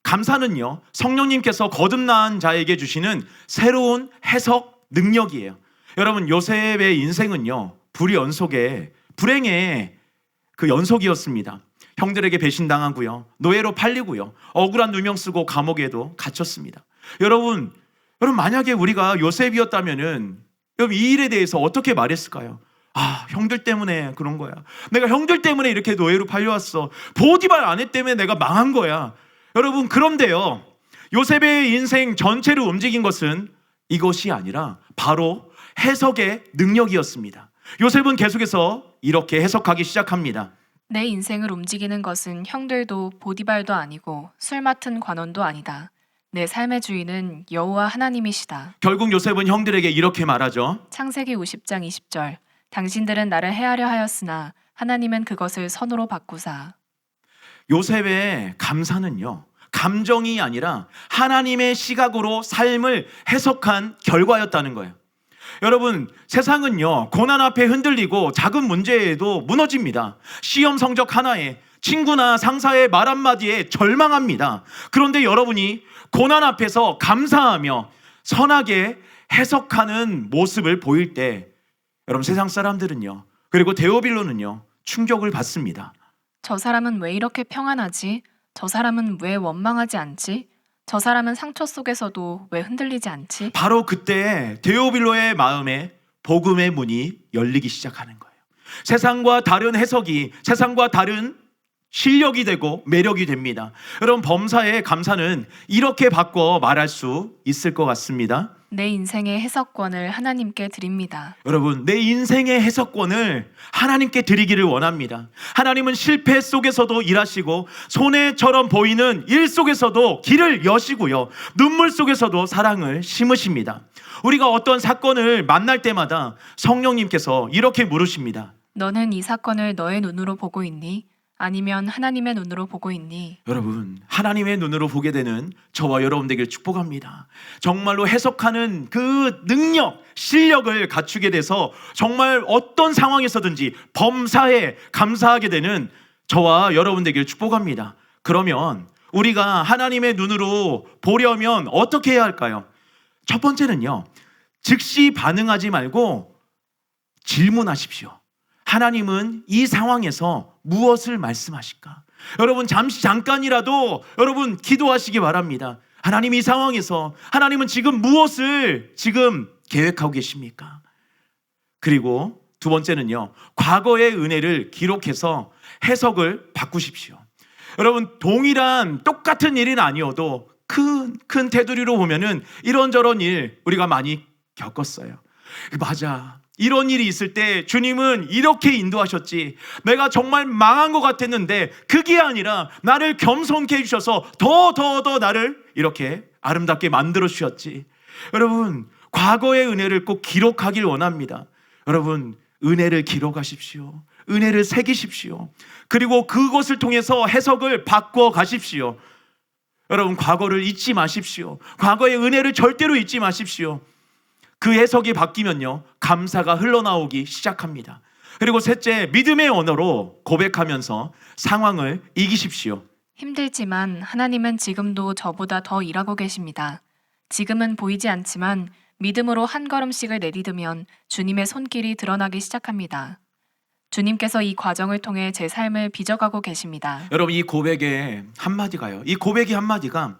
감사는요 성령님께서 거듭난 자에게 주시는 새로운 해석 능력이에요. 여러분, 요셉의 인생은요 불연속의 불행의 그 연속이었습니다. 형들에게 배신당하고요, 노예로 팔리고요, 억울한 누명 쓰고 감옥에도 갇혔습니다. 여러분 만약에 우리가 요셉이었다면은 여러분 이 일에 대해서 어떻게 말했을까요? 아, 형들 때문에 그런 거야. 내가 형들 때문에 이렇게 노예로 팔려왔어. 보디발 아내 때문에 내가 망한 거야. 여러분, 그런데요 요셉의 인생 전체를 움직인 것은 이것이 아니라 바로 해석의 능력이었습니다. 요셉은 계속해서 이렇게 해석하기 시작합니다. 내 인생을 움직이는 것은 형들도 보디발도 아니고 술 맡은 관원도 아니다. 내 삶의 주인은 여호와 하나님이시다. 결국 요셉은 형들에게 이렇게 말하죠. 창세기 50장 20절. 당신들은 나를 해하려 하였으나 하나님은 그것을 선으로 바꾸사. 요셉의 감사는요 감정이 아니라 하나님의 시각으로 삶을 해석한 결과였다는 거예요. 여러분, 세상은요 고난 앞에 흔들리고 작은 문제에도 무너집니다. 시험 성적 하나에, 친구나 상사의 말 한마디에 절망합니다. 그런데 여러분이 고난 앞에서 감사하며 선하게 해석하는 모습을 보일 때 여러분 세상 사람들은요 그리고 데오빌로는요 충격을 받습니다. 저 사람은 왜 이렇게 평안하지? 저 사람은 왜 원망하지 않지? 저 사람은 상처 속에서도 왜 흔들리지 않지? 바로 그때 데오빌로의 마음에 복음의 문이 열리기 시작하는 거예요. 세상과 다른 해석이 세상과 다른 실력이 되고 매력이 됩니다. 여러분, 범사의 감사는 이렇게 바꿔 말할 수 있을 것 같습니다. 내 인생의 해석권을 하나님께 드립니다. 여러분, 내 인생의 해석권을 하나님께 드리기를 원합니다. 하나님은 실패 속에서도 일하시고 손해처럼 보이는 일 속에서도 길을 여시고요, 눈물 속에서도 사랑을 심으십니다. 우리가 어떤 사건을 만날 때마다 성령님께서 이렇게 물으십니다. 너는 이 사건을 너의 눈으로 보고 있니? 아니면 하나님의 눈으로 보고 있니? 여러분, 하나님의 눈으로 보게 되는 저와 여러분 되길 축복합니다. 정말로 해석하는 그 능력, 실력을 갖추게 돼서 정말 어떤 상황에서든지 범사에 감사하게 되는 저와 여러분 되길 축복합니다. 그러면 우리가 하나님의 눈으로 보려면 어떻게 해야 할까요? 첫 번째는요, 즉시 반응하지 말고 질문하십시오. 하나님은 이 상황에서 무엇을 말씀하실까? 여러분, 잠깐이라도 여러분 기도하시기 바랍니다. 하나님, 이 상황에서 하나님은 지금 무엇을 지금 계획하고 계십니까? 그리고 두 번째는요, 과거의 은혜를 기록해서 해석을 바꾸십시오. 여러분, 동일한 똑같은 일은 아니어도 큰 테두리로 보면은 이런저런 일 우리가 많이 겪었어요. 맞아. 이런 일이 있을 때 주님은 이렇게 인도하셨지. 내가 정말 망한 것 같았는데 그게 아니라 나를 겸손케 해주셔서 더 나를 이렇게 아름답게 만들어 주셨지. 여러분, 과거의 은혜를 꼭 기록하길 원합니다. 여러분, 은혜를 기록하십시오. 은혜를 새기십시오. 그리고 그것을 통해서 해석을 바꿔 가십시오. 여러분, 과거를 잊지 마십시오. 과거의 은혜를 절대로 잊지 마십시오. 그 해석이 바뀌면요, 감사가 흘러나오기 시작합니다. 그리고 셋째, 믿음의 언어로 고백하면서 상황을 이기십시오. 힘들지만 하나님은 지금도 저보다 더 일하고 계십니다. 지금은 보이지 않지만 믿음으로 한 걸음씩을 내디디면 주님의 손길이 드러나기 시작합니다. 주님께서 이 과정을 통해 제 삶을 빚어가고 계십니다. 여러분, 이 고백의 한마디가요, 이 고백의 한마디가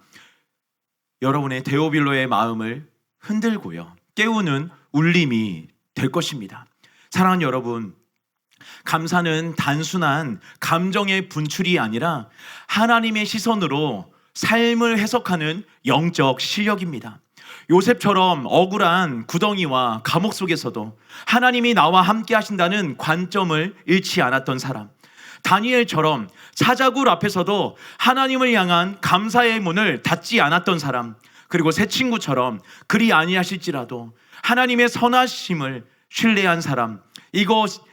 여러분의 데오빌로의 마음을 흔들고요, 깨우는 울림이 될 것입니다. 사랑하는 여러분, 감사는 단순한 감정의 분출이 아니라 하나님의 시선으로 삶을 해석하는 영적 실력입니다. 요셉처럼 억울한 구덩이와 감옥 속에서도 하나님이 나와 함께 하신다는 관점을 잃지 않았던 사람, 다니엘처럼 사자굴 앞에서도 하나님을 향한 감사의 문을 닫지 않았던 사람, 그리고 새 친구처럼 그리 아니하실지라도 하나님의 선하심을 신뢰한 사람,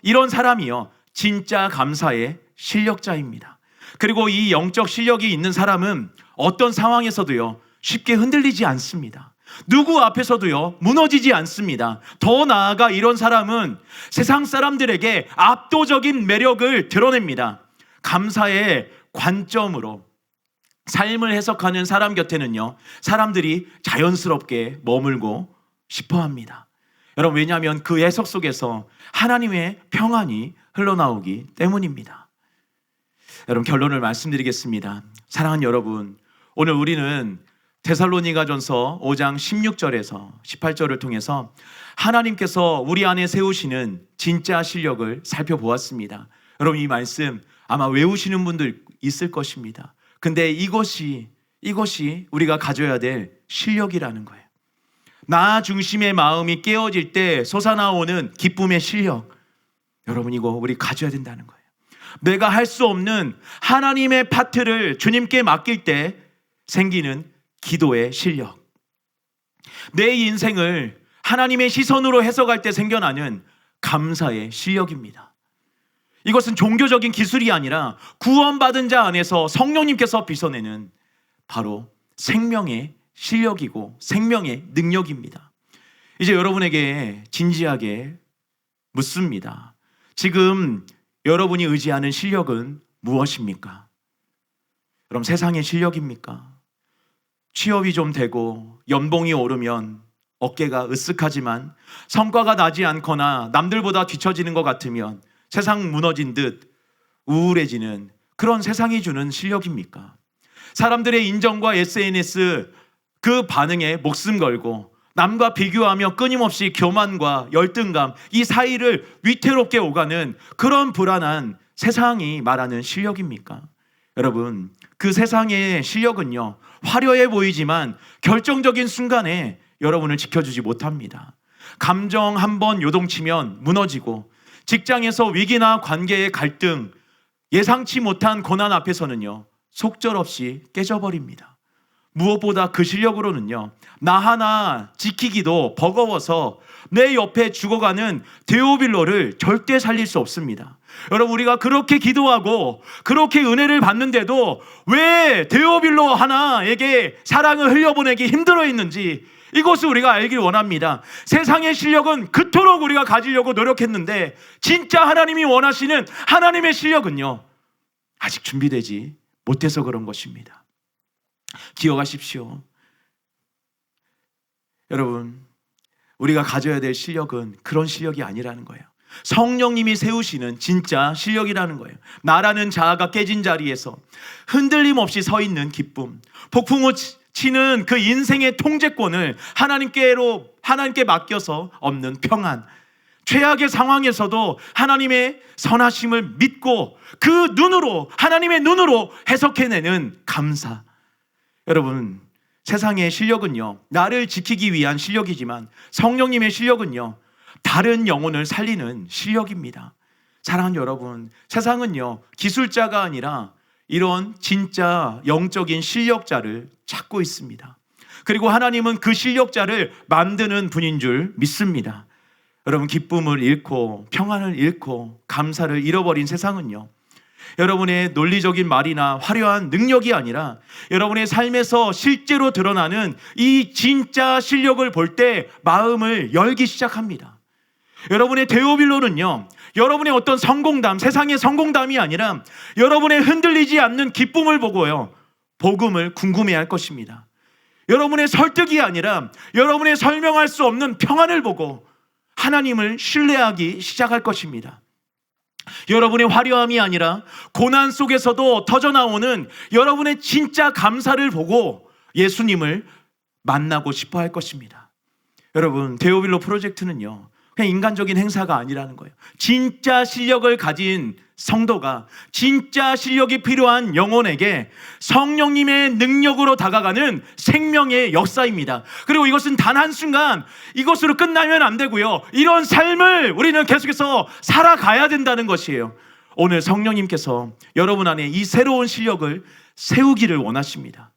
이런 사람이요, 진짜 감사의 실력자입니다. 그리고 이 영적 실력이 있는 사람은 어떤 상황에서도요, 쉽게 흔들리지 않습니다. 누구 앞에서도요, 무너지지 않습니다. 더 나아가 이런 사람은 세상 사람들에게 압도적인 매력을 드러냅니다. 감사의 관점으로 삶을 해석하는 사람 곁에는요, 사람들이 자연스럽게 머물고 싶어 합니다. 여러분, 왜냐하면 그 해석 속에서 하나님의 평안이 흘러나오기 때문입니다. 여러분, 결론을 말씀드리겠습니다. 사랑하는 여러분, 오늘 우리는 데살로니가전서 5장 16절에서 18절을 통해서 하나님께서 우리 안에 세우시는 진짜 실력을 살펴보았습니다. 여러분, 이 말씀 아마 외우시는 분들 있을 것입니다. 근데 이것이 우리가 가져야 될 실력이라는 거예요. 나 중심의 마음이 깨어질 때 솟아나오는 기쁨의 실력, 여러분, 이거 우리 가져야 된다는 거예요. 내가 할 수 없는 하나님의 파트를 주님께 맡길 때 생기는 기도의 실력, 내 인생을 하나님의 시선으로 해석할 때 생겨나는 감사의 실력입니다. 이것은 종교적인 기술이 아니라 구원받은 자 안에서 성령님께서 빚어내는 바로 생명의 실력이고 생명의 능력입니다. 이제 여러분에게 진지하게 묻습니다. 지금 여러분이 의지하는 실력은 무엇입니까? 그럼 세상의 실력입니까? 취업이 좀 되고 연봉이 오르면 어깨가 으쓱하지만 성과가 나지 않거나 남들보다 뒤처지는 것 같으면 세상 무너진 듯 우울해지는 그런 세상이 주는 실력입니까? 사람들의 인정과 SNS 그 반응에 목숨 걸고 남과 비교하며 끊임없이 교만과 열등감, 이 사이를 위태롭게 오가는 그런 불안한 세상이 말하는 실력입니까? 여러분, 그 세상의 실력은요, 화려해 보이지만 결정적인 순간에 여러분을 지켜주지 못합니다. 감정 한번 요동치면 무너지고, 직장에서 위기나 관계의 갈등, 예상치 못한 고난 앞에서는요, 속절없이 깨져버립니다. 무엇보다 그 실력으로는요, 나 하나 지키기도 버거워서 내 옆에 죽어가는 데오빌로를 절대 살릴 수 없습니다. 여러분, 우리가 그렇게 기도하고 그렇게 은혜를 받는데도 왜 데오빌로 하나에게 사랑을 흘려보내기 힘들어 했는지, 이것을 우리가 알길 원합니다. 세상의 실력은 그토록 우리가 가지려고 노력했는데 진짜 하나님이 원하시는 하나님의 실력은요, 아직 준비되지 못해서 그런 것입니다. 기억하십시오. 여러분, 우리가 가져야 될 실력은 그런 실력이 아니라는 거예요. 성령님이 세우시는 진짜 실력이라는 거예요. 나라는 자아가 깨진 자리에서 흔들림 없이 서 있는 기쁨, 폭풍우 치는 그 인생의 통제권을 하나님께 맡겨서 얻는 평안, 최악의 상황에서도 하나님의 선하심을 믿고 그 눈으로, 하나님의 눈으로 해석해내는 감사. 여러분, 세상의 실력은요, 나를 지키기 위한 실력이지만 성령님의 실력은요, 다른 영혼을 살리는 실력입니다. 사랑하는 여러분, 세상은요, 기술자가 아니라 이런 진짜 영적인 실력자를 찾고 있습니다. 그리고 하나님은 그 실력자를 만드는 분인 줄 믿습니다. 여러분, 기쁨을 잃고 평안을 잃고 감사를 잃어버린 세상은요, 여러분의 논리적인 말이나 화려한 능력이 아니라 여러분의 삶에서 실제로 드러나는 이 진짜 실력을 볼 때 마음을 열기 시작합니다. 여러분의 데오빌로는요, 여러분의 어떤 성공담, 세상의 성공담이 아니라 여러분의 흔들리지 않는 기쁨을 보고요, 복음을 궁금해할 것입니다. 여러분의 설득이 아니라 여러분의 설명할 수 없는 평안을 보고 하나님을 신뢰하기 시작할 것입니다. 여러분의 화려함이 아니라 고난 속에서도 터져나오는 여러분의 진짜 감사를 보고 예수님을 만나고 싶어 할 것입니다. 여러분, 데오빌로 프로젝트는요, 그냥 인간적인 행사가 아니라는 거예요. 진짜 실력을 가진 성도가 진짜 실력이 필요한 영혼에게 성령님의 능력으로 다가가는 생명의 역사입니다. 그리고 이것은 단 한순간 이것으로 끝나면 안 되고요, 이런 삶을 우리는 계속해서 살아가야 된다는 것이에요. 오늘 성령님께서 여러분 안에 이 새로운 실력을 세우기를 원하십니다.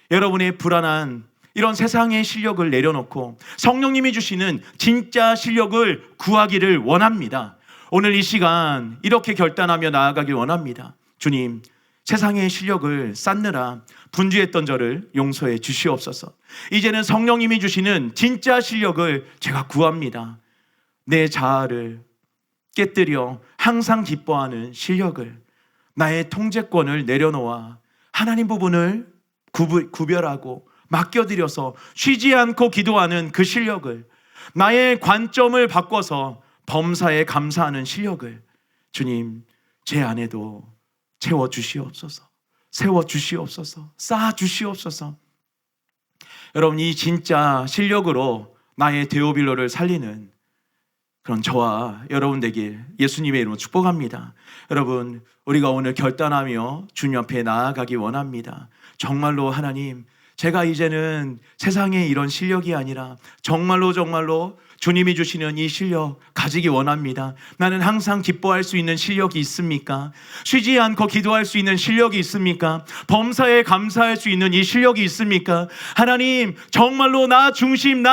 여러분의 불안한 이런 세상의 실력을 내려놓고 성령님이 주시는 진짜 실력을 구하기를 원합니다. 오늘 이 시간 이렇게 결단하며 나아가길 원합니다. 주님, 세상의 실력을 쌓느라 분주했던 저를 용서해 주시옵소서. 이제는 성령님이 주시는 진짜 실력을 제가 구합니다. 내 자아를 깨뜨려 항상 기뻐하는 실력을, 나의 통제권을 내려놓아 하나님 부분을 구별하고 맡겨드려서 쉬지 않고 기도하는 그 실력을, 나의 관점을 바꿔서 범사에 감사하는 실력을 주님, 제 안에도 채워주시옵소서, 세워주시옵소서, 쌓아주시옵소서. 여러분, 이 진짜 실력으로 나의 데오빌로를 살리는 그런 저와 여러분 되길 예수님의 이름으로 축복합니다. 여러분, 우리가 오늘 결단하며 주님 앞에 나아가기 원합니다. 정말로 하나님, 제가 이제는 세상의 이런 실력이 아니라 정말로 주님이 주시는 이 실력 가지기 원합니다. 나는 항상 기뻐할 수 있는 실력이 있습니까? 쉬지 않고 기도할 수 있는 실력이 있습니까? 범사에 감사할 수 있는 이 실력이 있습니까? 하나님, 정말로 나 중심,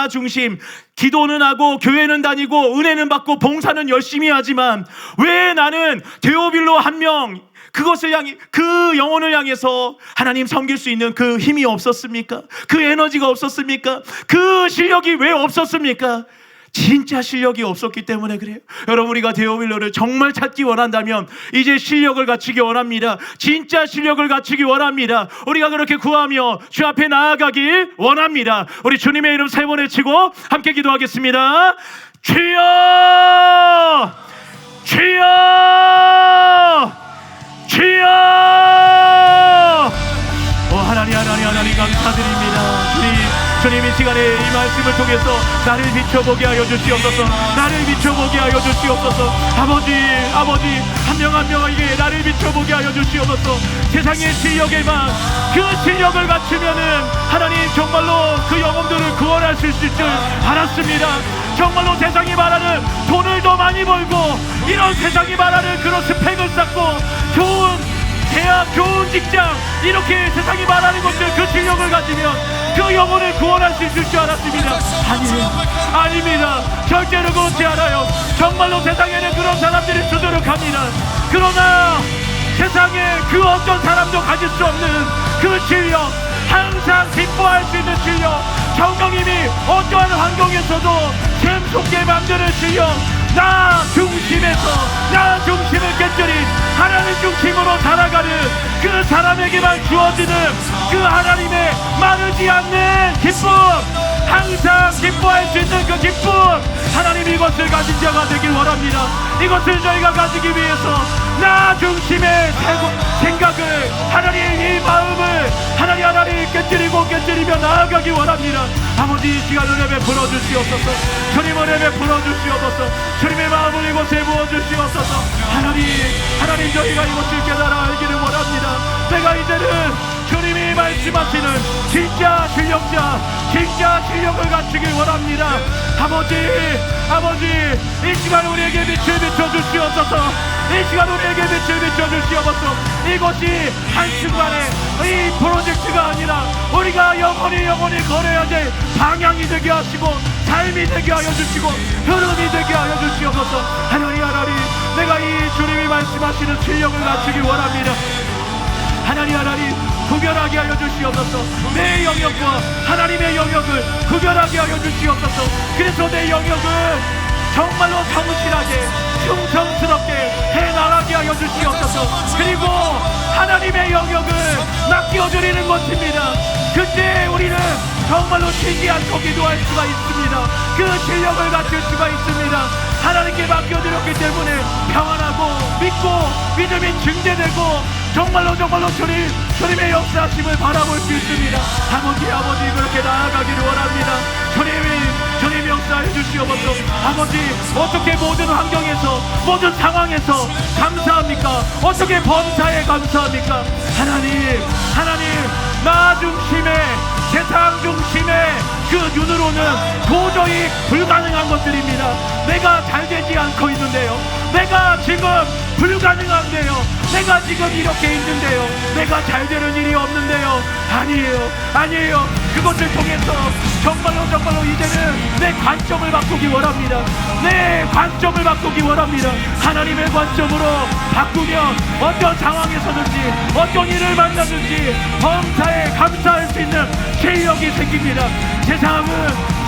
기도는 하고 교회는 다니고 은혜는 받고 봉사는 열심히 하지만 왜 나는 데오빌로 한 명, 그것을 향해, 그 영혼을 향해서 하나님 섬길 수 있는 그 힘이 없었습니까? 그 에너지가 없었습니까? 그 실력이 왜 없었습니까? 진짜 실력이 없었기 때문에 그래요. 여러분, 우리가 데오빌로를 정말 찾기 원한다면 이제 실력을 갖추기 원합니다. 진짜 실력을 갖추기 원합니다. 우리가 그렇게 구하며 주 앞에 나아가길 원합니다. 우리 주님의 이름 세 번 외치고 함께 기도하겠습니다. 주여! 주여! 주여! 하나님 감사드립니다. 주님, 이 시간에 이 말씀을 통해서 나를 비춰보게 하여 주시옵소서. 아버지, 한 명 한 명에게 나를 비춰보게 하여 주시옵소서. 세상의 실력에만 그 실력을 갖추면은 하나님, 정말로 그 영혼들을 구원하실 수 있을 줄 알았습니다. 정말로 세상이 말하는 돈을 더 많이 벌고 이런 세상이 말하는 그런 스펙을 쌓고 좋은 대학, 좋은 직장, 이렇게 세상이 말하는 것들, 그 실력을 가지면 그 영혼을 구원할 수 있을 줄 알았습니다. 아닙니다. 절대로 그렇지 않아요. 정말로 세상에는 그런 사람들이 수두룩합니다. 그러나 세상에 그 어떤 사람도 가질 수 없는 그 실력, 항상 기뻐할 수 있는 실력, 성령님이 어떠한 환경에서도 샘솟게 만드는 실력, 나 중심을 깨뜨린 하나님 중심으로 살아가는 그 사람에게만 주어지는 그 하나님의 마르지 않는 기쁨, 항상 기뻐할 수 있는 그 기쁨, 하나님 이것을 가진 자가 되길 원합니다. 이것을 저희가 가지기 위해서 나 중심의 생각을, 하나님 이 마음을 하나님 깨뜨리며 나아가기 원합니다. 아버지, 이 시간 은혜 베풀어 주시옵소서. 주님 은혜 베풀어 주시옵소서. 주님의 마음을 이곳에 부어 주시옵소서. 하나님 저희가 이것을 깨달아 알기를 원합니다. 내가 이제는 주님이 말씀하시는 진짜 실력자, 진짜 실력을 갖추길 원합니다. 아버지, 이 시간 우리에게 빛을 비춰주시옵소서. 이 시간 우리에게 빛을 비춰주시옵소서. 이것이 한순간의 이 프로젝트가 아니라 우리가 영원히 걸어야 될 방향이 되게 하시고, 삶이 되게 하여 주시고, 흐름이 되게 하여 주시옵소서. 하나님, 내가 이 주님이 말씀하시는 실력을 갖추길 원합니다. 하나님, 구별하게 하여 주시옵소서. 내 영역과 하나님의 영역을 구별하게 하여 주시옵소서. 그래서 내 영역을 정말로 성실하게 충성스럽게 해나가게 하여 주시옵소서. 그리고 하나님의 영역을 맡겨드리는 것입니다. 그때 우리는 정말로 쉬지 않고 기도할 수가 있습니다. 그 실력을 갖출 수가 있습니다. 하나님께 맡겨드렸기 때문에 평안하고 믿고 믿음이 증대되고 정말로 주님의 역사하심을 바라볼 수 있습니다. 아버지, 그렇게 나아가기를 원합니다. 주님 역사해 주시옵소서. 아버지, 어떻게 모든 환경에서, 모든 상황에서 감사합니까? 어떻게 범사에 감사합니까? 하나님, 나 중심의, 세상 중심의 그 눈으로는 도저히 불가능한 것들입니다. 내가 잘 되지 않고 있는데요, 내가 지금 불가능한데요, 내가 지금 이렇게 있는데요, 내가 잘 되는 일이 없는데요. 아니에요. 그것을 통해서 정말로 이제는 내 관점을 바꾸기 원합니다. 내 관점을 바꾸기 원합니다. 하나님의 관점으로 바꾸면 어떤 상황에서든지 어떤 일을 만나든지 범사에 감사할 수 있는 실력이 생깁니다. 세상은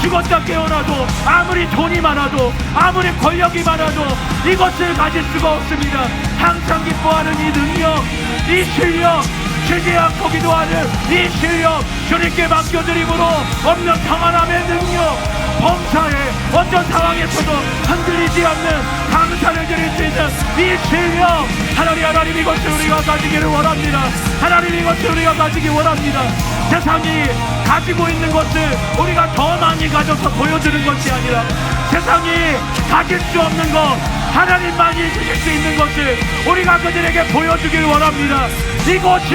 죽었다 깨어나도 아무리 돈이 많아도 아무리 권력이 많아도 이것을 가질 수가 없습니다. 항상 기뻐하는 이 능력, 이 실력, 쉬지 않고 기도하는 이 실력, 주님께 맡겨드림으로 없는 평안함의 능력, 범사에 어떤 상황에서도 흔들리지 않는 감사를 드릴 수 있는 이 실력, 하나님 이것을 우리가 가지기를 원합니다. 하나님 이것을 우리가 가지기 원합니다. 세상이 가지고 있는 것을 우리가 더 많이 가져서 보여주는 것이 아니라 세상이 가질 수 없는 것, 하나님만이 주실 수 있는 것을 우리가 그들에게 보여주길 원합니다. 이것이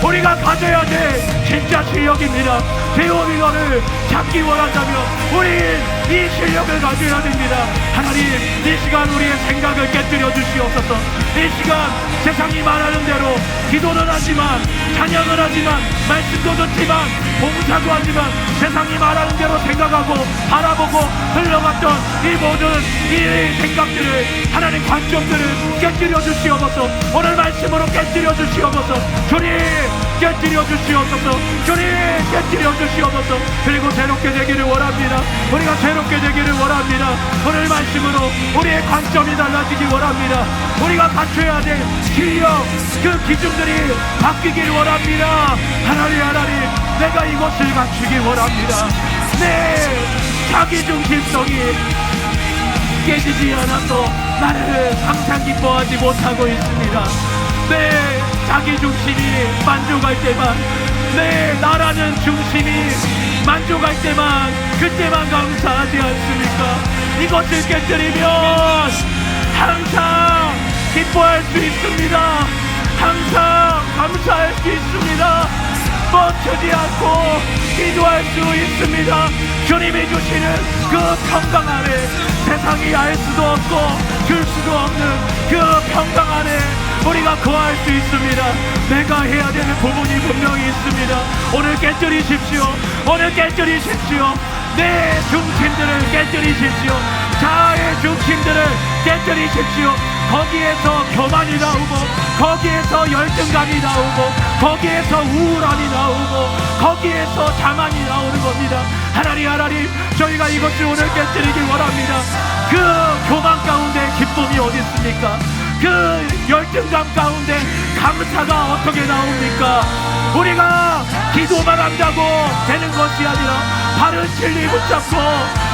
우리가 가져야 될 진짜 실력입니다. 배움 이거를 잡기 원한다면 우리 이 실력을 가져야 됩니다. 하나님, 이 시간 우리의 생각을 깨뜨려 주시옵소서. 이 시간 세상이 말하는 대로 기도는 하지만, 찬양을 하지만, 말씀도 듣지만, 봉사도 하지만 세상이 말하는 대로 생각하고 바라보고 흘러갔던 이 모든 이 생각들을, 하나님 관점들을 깨뜨려 주시옵소서. 오늘 말씀으로 깨뜨려 주시옵소서. 주님 깨뜨려 주시옵소서. 주님 깨뜨려 주시옵소서. 그리고 새롭게 되기를 원합니다. 우리가 새롭게 되기를 원합니다. 오늘 말씀으로 우리의 관점이 달라지기 원합니다. 우리가 갖춰야 될 실력, 그 기준들이 바뀌길 원합니다. 하나님, 내가 이것을 갖추기 원합니다. 내 자기중심성이 깨지지 않아서 나를 항상 기뻐하지 못하고 있습니다. 내 자기중심이 만족할 때만, 내 나라는 중심이 만족할 때만, 그때만 감사하지 않습니까? 이것을 깨뜨리면 항상 기뻐할 수 있습니다. 항상 감사할 수 있습니다. 멈추지 않고 기도할 수 있습니다. 주님이 주시는 그 평강 안에, 세상이 알 수도 없고 줄 수도 없는 그 평강 안에 우리가 거할 수 있습니다. 내가 해야 되는 부분이 분명히 있습니다. 오늘 깨뜨리십시오. 오늘 깨뜨리십시오. 내 중심들을 깨뜨리십시오. 자아의 중심들을 깨뜨리십시오. 거기에서 교만이 나오고, 거기에서 열등감이 나오고, 거기에서 우울함이 나오고, 거기에서 자만이 나오는 겁니다. 하나님, 저희가 이것을 오늘 깨뜨리길 원합니다. 그 교만 가운데 기쁨이 어디 있습니까? 그 열등감 가운데 감사가 어떻게 나옵니까? 우리가 기도만 한다고 되는 것이 아니라 바른 진리 붙잡고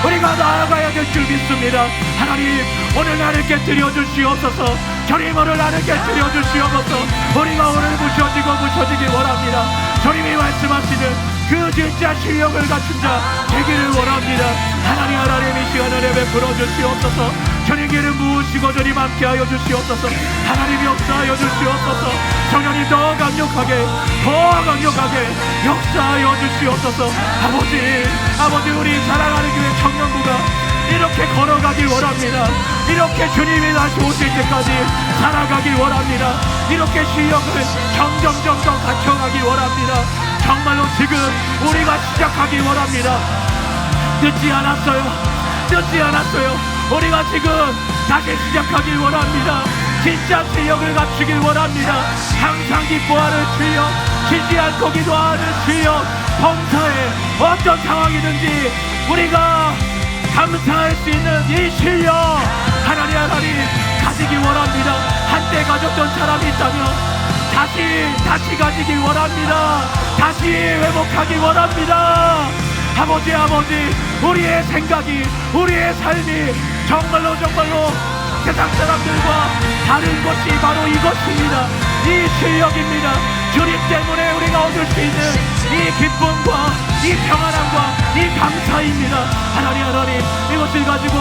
우리가 나아가야 될 줄 믿습니다. 하나님, 오늘 나를 깨뜨려 주시옵소서. 주님, 오늘 나를 깨뜨려 주시옵소서. 우리가 오늘 부셔지기 원합니다. 주님이 말씀하시는 그 진짜 실력을 갖춘 자 되기를 원합니다. 하나님 이 시간을 베풀어 주시옵소서. 주님 기름 부으시고 주님 함께하여 주시옵소서. 하나님 역사하여 주시옵소서. 주님 더 강력하게 역사하여 주시옵소서. 아버지 우리 사랑하는 교회 청년부가 이렇게 걸어가길 원합니다. 이렇게 주님이 다시 오실 때까지 살아가길 원합니다. 이렇게 실력을 점점 갖춰가길 원합니다. 정말로 지금 우리가 시작하길 원합니다. 늦지 않았어요. 우리가 지금 다시 시작하길 원합니다. 진짜 실력을 갖추길 원합니다. 항상 기뻐하는 실력, 쉬지 않고 기도하는 실력, 범사에 어떤 상황이든지 우리가 감사할 수 있는 이 실력 하나님 가지길 원합니다. 한때 가졌던 사람이 있다면 다시 가지길 원합니다. 다시 회복하길 원합니다. 아버지 우리의 생각이 우리의 삶이 정말로 세상 사람들과 다른 것이 바로 이것입니다. 이 실력입니다. 주님 때문에 우리가 얻을 수 있는 이 기쁨과 이 평안함과 이 감사입니다. 하나님 이것을 가지고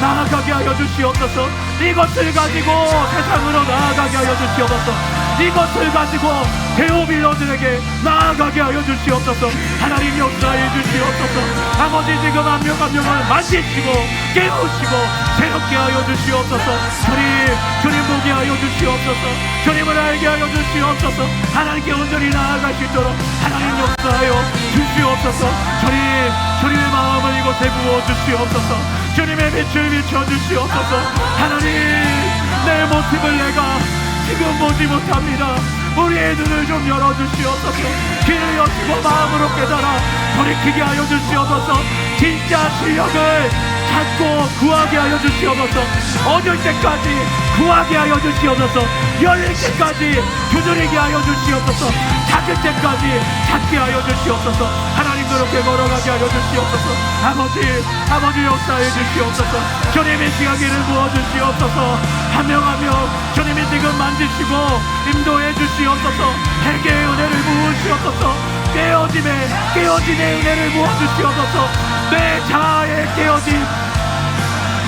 나아가게 하여 주시옵소서. 이것을 가지고 세상으로 나아가게 하여 주시옵소서. 이것을 가지고 데오빌러들에게 나아가게 하여 주시옵소서. 하나님 역사해 주시옵소서. 아버지 지금 한 명 한 명을 만지시고 깨우시고 새롭게 하여 주시옵소서. 주님 보게 하여 주시옵소서. 주님을 알게 하여 주시옵소서. 하나님께 온전히 나아갈 수 있도록 하나님 역사하여 주시옵소서. 주님의 마음을 이곳에 부어 주시옵소서. 주님의 빛을 비춰 주시옵소서. 하나님, 내 모습을 내가 지금 보지 못합니다. 우리의 눈을 좀 열어주시옵소서. 귀를 여시고 마음으로 깨달아 돌이키게 하여 주시옵소서. 진짜 실력을 찾고 구하게 하여 주시옵소서. 얻을 때까지 구하게 하여 주시옵소서. 열릴 때까지 두드리게 하여 주시옵소서. 찾을 때까지 찾게 하여 주시옵소서. 하나님 그렇게 걸어가게 하여 주시옵소서. 아버지 역사해 주시옵소서. 주님의 시각에를 부어주시옵소서. 한 명 한 명 주님이 지금 만지시고 인도해 주시옵소서. 회개의 은혜를 부으시옵소서. 깨어짐의 은혜를 부어주시옵소서. 내 자아의 깨어짐,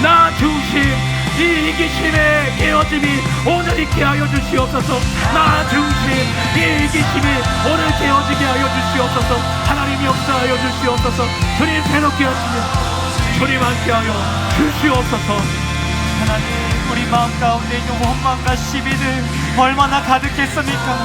나 중심, 이 이기심의 깨어짐이 오늘 있게 하여 주시옵소서. 나 중심, 이 이기심이 오늘 깨어지게 하여 주시옵소서. 하나님 역사하여 주시옵소서. 주님 새롭게 하시며 주님 함께하여 주시옵소서. 하나님, 우리 마음 가운데 있는 원망과 시비들 얼마나 가득했습니까?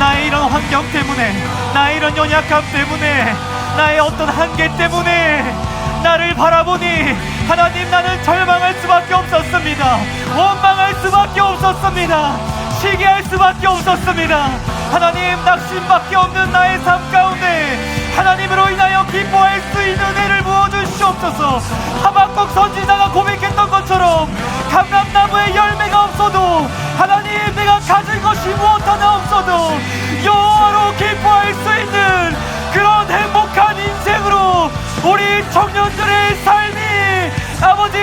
나의 이런 환경 때문에, 나의 이런 연약함 때문에, 나의 어떤 한계 때문에 나를 바라보니 하나님, 나는 절망할 수밖에 없었습니다. 원망할 수밖에 없었습니다. 시기할 수밖에 없었습니다. 하나님, 낙심밖에 없는 나의 삶 가운데 하나님으로 인하여 기뻐할 수 있는 은혜를 부어주시옵소서. 하박국 선지자가 고백했던 것처럼 감람나무에 열매가 없어도 하나님, 내가 가진 것이 무엇 하나 없어도 여호와로 기뻐할 수 있는 그런 행복한 인생으로 우리 청년들의 삶이 아버지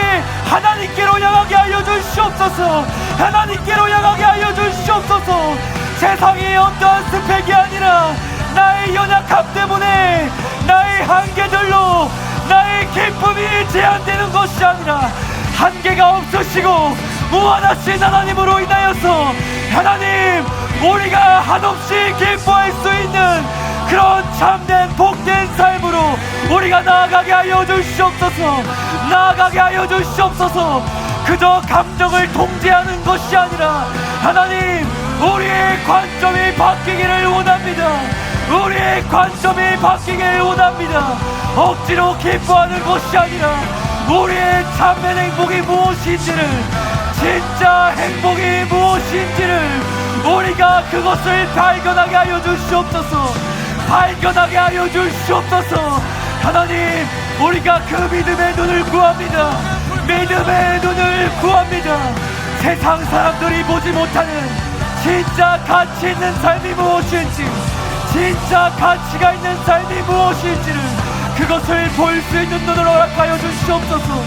하나님께로 향하게 하여 주시옵소서. 하나님께로 향하게 하여 주시옵소서. 세상의 어떠한 스펙이 아니라 나의 연약함 때문에, 나의 한계들로 나의 기쁨이 제한되는 것이 아니라 한계가 없으시고 무한하신 하나님으로 인하여서 하나님, 우리가 한없이 기뻐할 수 있는 그런 참된 복된 삶으로 우리가 나아가게 하여 주시옵소서. 나아가게 하여 주시옵소서. 그저 감정을 통제하는 것이 아니라 하나님, 우리의 관점이 바뀌기를 원합니다. 우리의 관점이 바뀌기를 원합니다. 억지로 기뻐하는 것이 아니라 우리의 참된 행복이 무엇인지를, 진짜 행복이 무엇인지를 우리가 그것을 발견하게 하여 주시옵소서. 발견하게 하여 주시옵소서. 하나님, 우리가 그 믿음의 눈을 구합니다. 믿음의 눈을 구합니다. 세상 사람들이 보지 못하는 진짜 가치 있는 삶이 무엇인지, 진짜 가치가 있는 삶이 무엇인지를 그것을 볼 수 있는 눈을 허락하여 주시옵소서.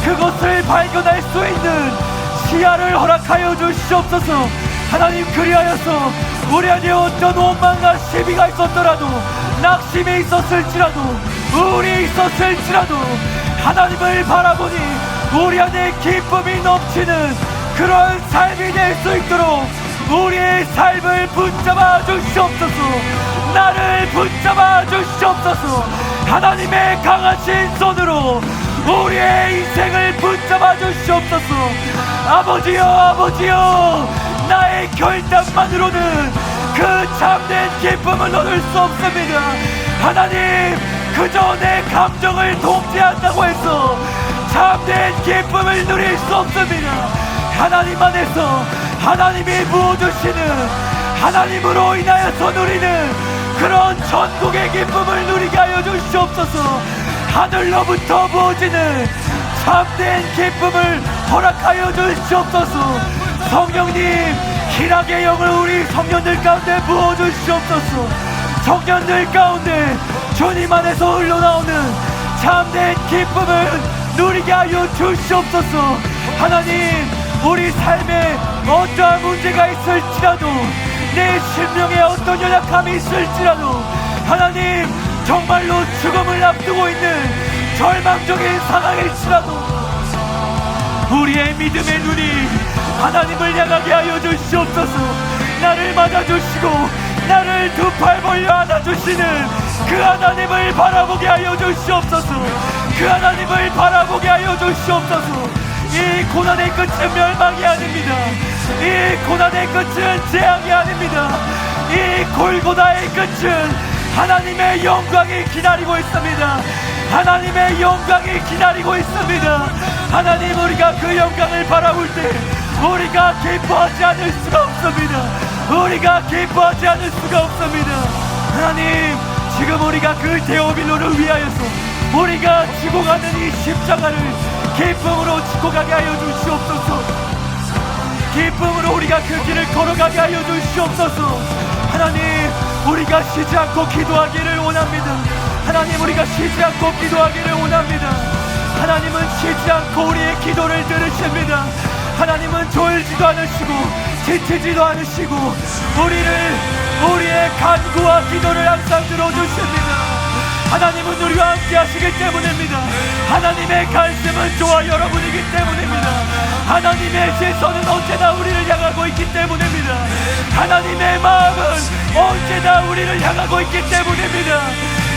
그것을 발견할 수 있는 시야를 허락하여 주시옵소서. 하나님, 그리하여서 우리 안에 어떤 원망과 시비가 있었더라도, 낙심이 있었을지라도, 우울이 있었을지라도 하나님을 바라보니 우리 안에 기쁨이 넘치는 그런 삶이 될 수 있도록 우리의 삶을 붙잡아 주시옵소서. 나를 붙잡아 주시옵소서. 하나님의 강하신 손으로 우리의 인생을 붙잡아 주시옵소서. 아버지여, 아버지여, 나의 결단만으로는 그 참된 기쁨을 얻을 수 없습니다. 하나님, 그저 내 감정을 통제한다고 해서 참된 기쁨을 누릴 수 없습니다. 하나님 안에서 하나님이 부어주시는, 하나님으로 인하여서 누리는 그런 천국의 기쁨을 누리게 하여 주시옵소서. 하늘로부터 부어지는 참된 기쁨을 허락하여 주시옵소서. 성령님, 희락의 영을 우리 성년들 가운데 부어주시옵소서. 성년들 가운데 주님 안에서 흘러나오는 참된 기쁨을 누리게 하여 주시옵소서. 하나님, 우리 삶에 어떠한 문제가 있을지라도, 내 심령에 어떤 연약함이 있을지라도, 하나님, 정말로 죽음을 앞두고 있는 절망적인 상황일지라도 우리의 믿음의 눈이 하나님을 향하게 하여 주시옵소서. 나를 맞아주시고 나를 두 팔 벌려 안아주시는 그 하나님을 바라보게 하여 주시옵소서. 그 하나님을 바라보게 하여 주시옵소서. 이 고난의 끝은 멸망이 아닙니다. 이 고난의 끝은 재앙이 아닙니다. 이 골고다의 끝은 하나님의 영광이 기다리고 있습니다. 하나님의 영광이 기다리고 있습니다. 하나님, 우리가 그 영광을 바라볼 때 우리가 기뻐하지 않을 수가 없습니다. 우리가 기뻐하지 않을 수가 없습니다. 하나님, 지금 우리가 그 데오빌로를 위하여서 우리가 지고 가는 이 십자가를 기쁨으로 지고 가게 하여 주시옵소서. 기쁨으로 우리가 그 길을 걸어가게 하여 주시옵소서. 하나님, 우리가 쉬지 않고 기도하기를 원합니다. 하나님, 우리가 쉬지 않고 기도하기를 원합니다. 하나님은 쉬지 않고 우리의 기도를 들으십니다. 하나님은 졸지도 않으시고 지치지도 않으시고 우리의 간구와 기도를 항상 들어주십니다. 하나님은 우리와 함께 하시기 때문입니다. 하나님의 말씀은 저와 여러분이기 때문입니다. 하나님의 시선은 언제나 우리를 향하고 있기 때문입니다. 하나님의 마음은 언제나 우리를 향하고 있기 때문입니다.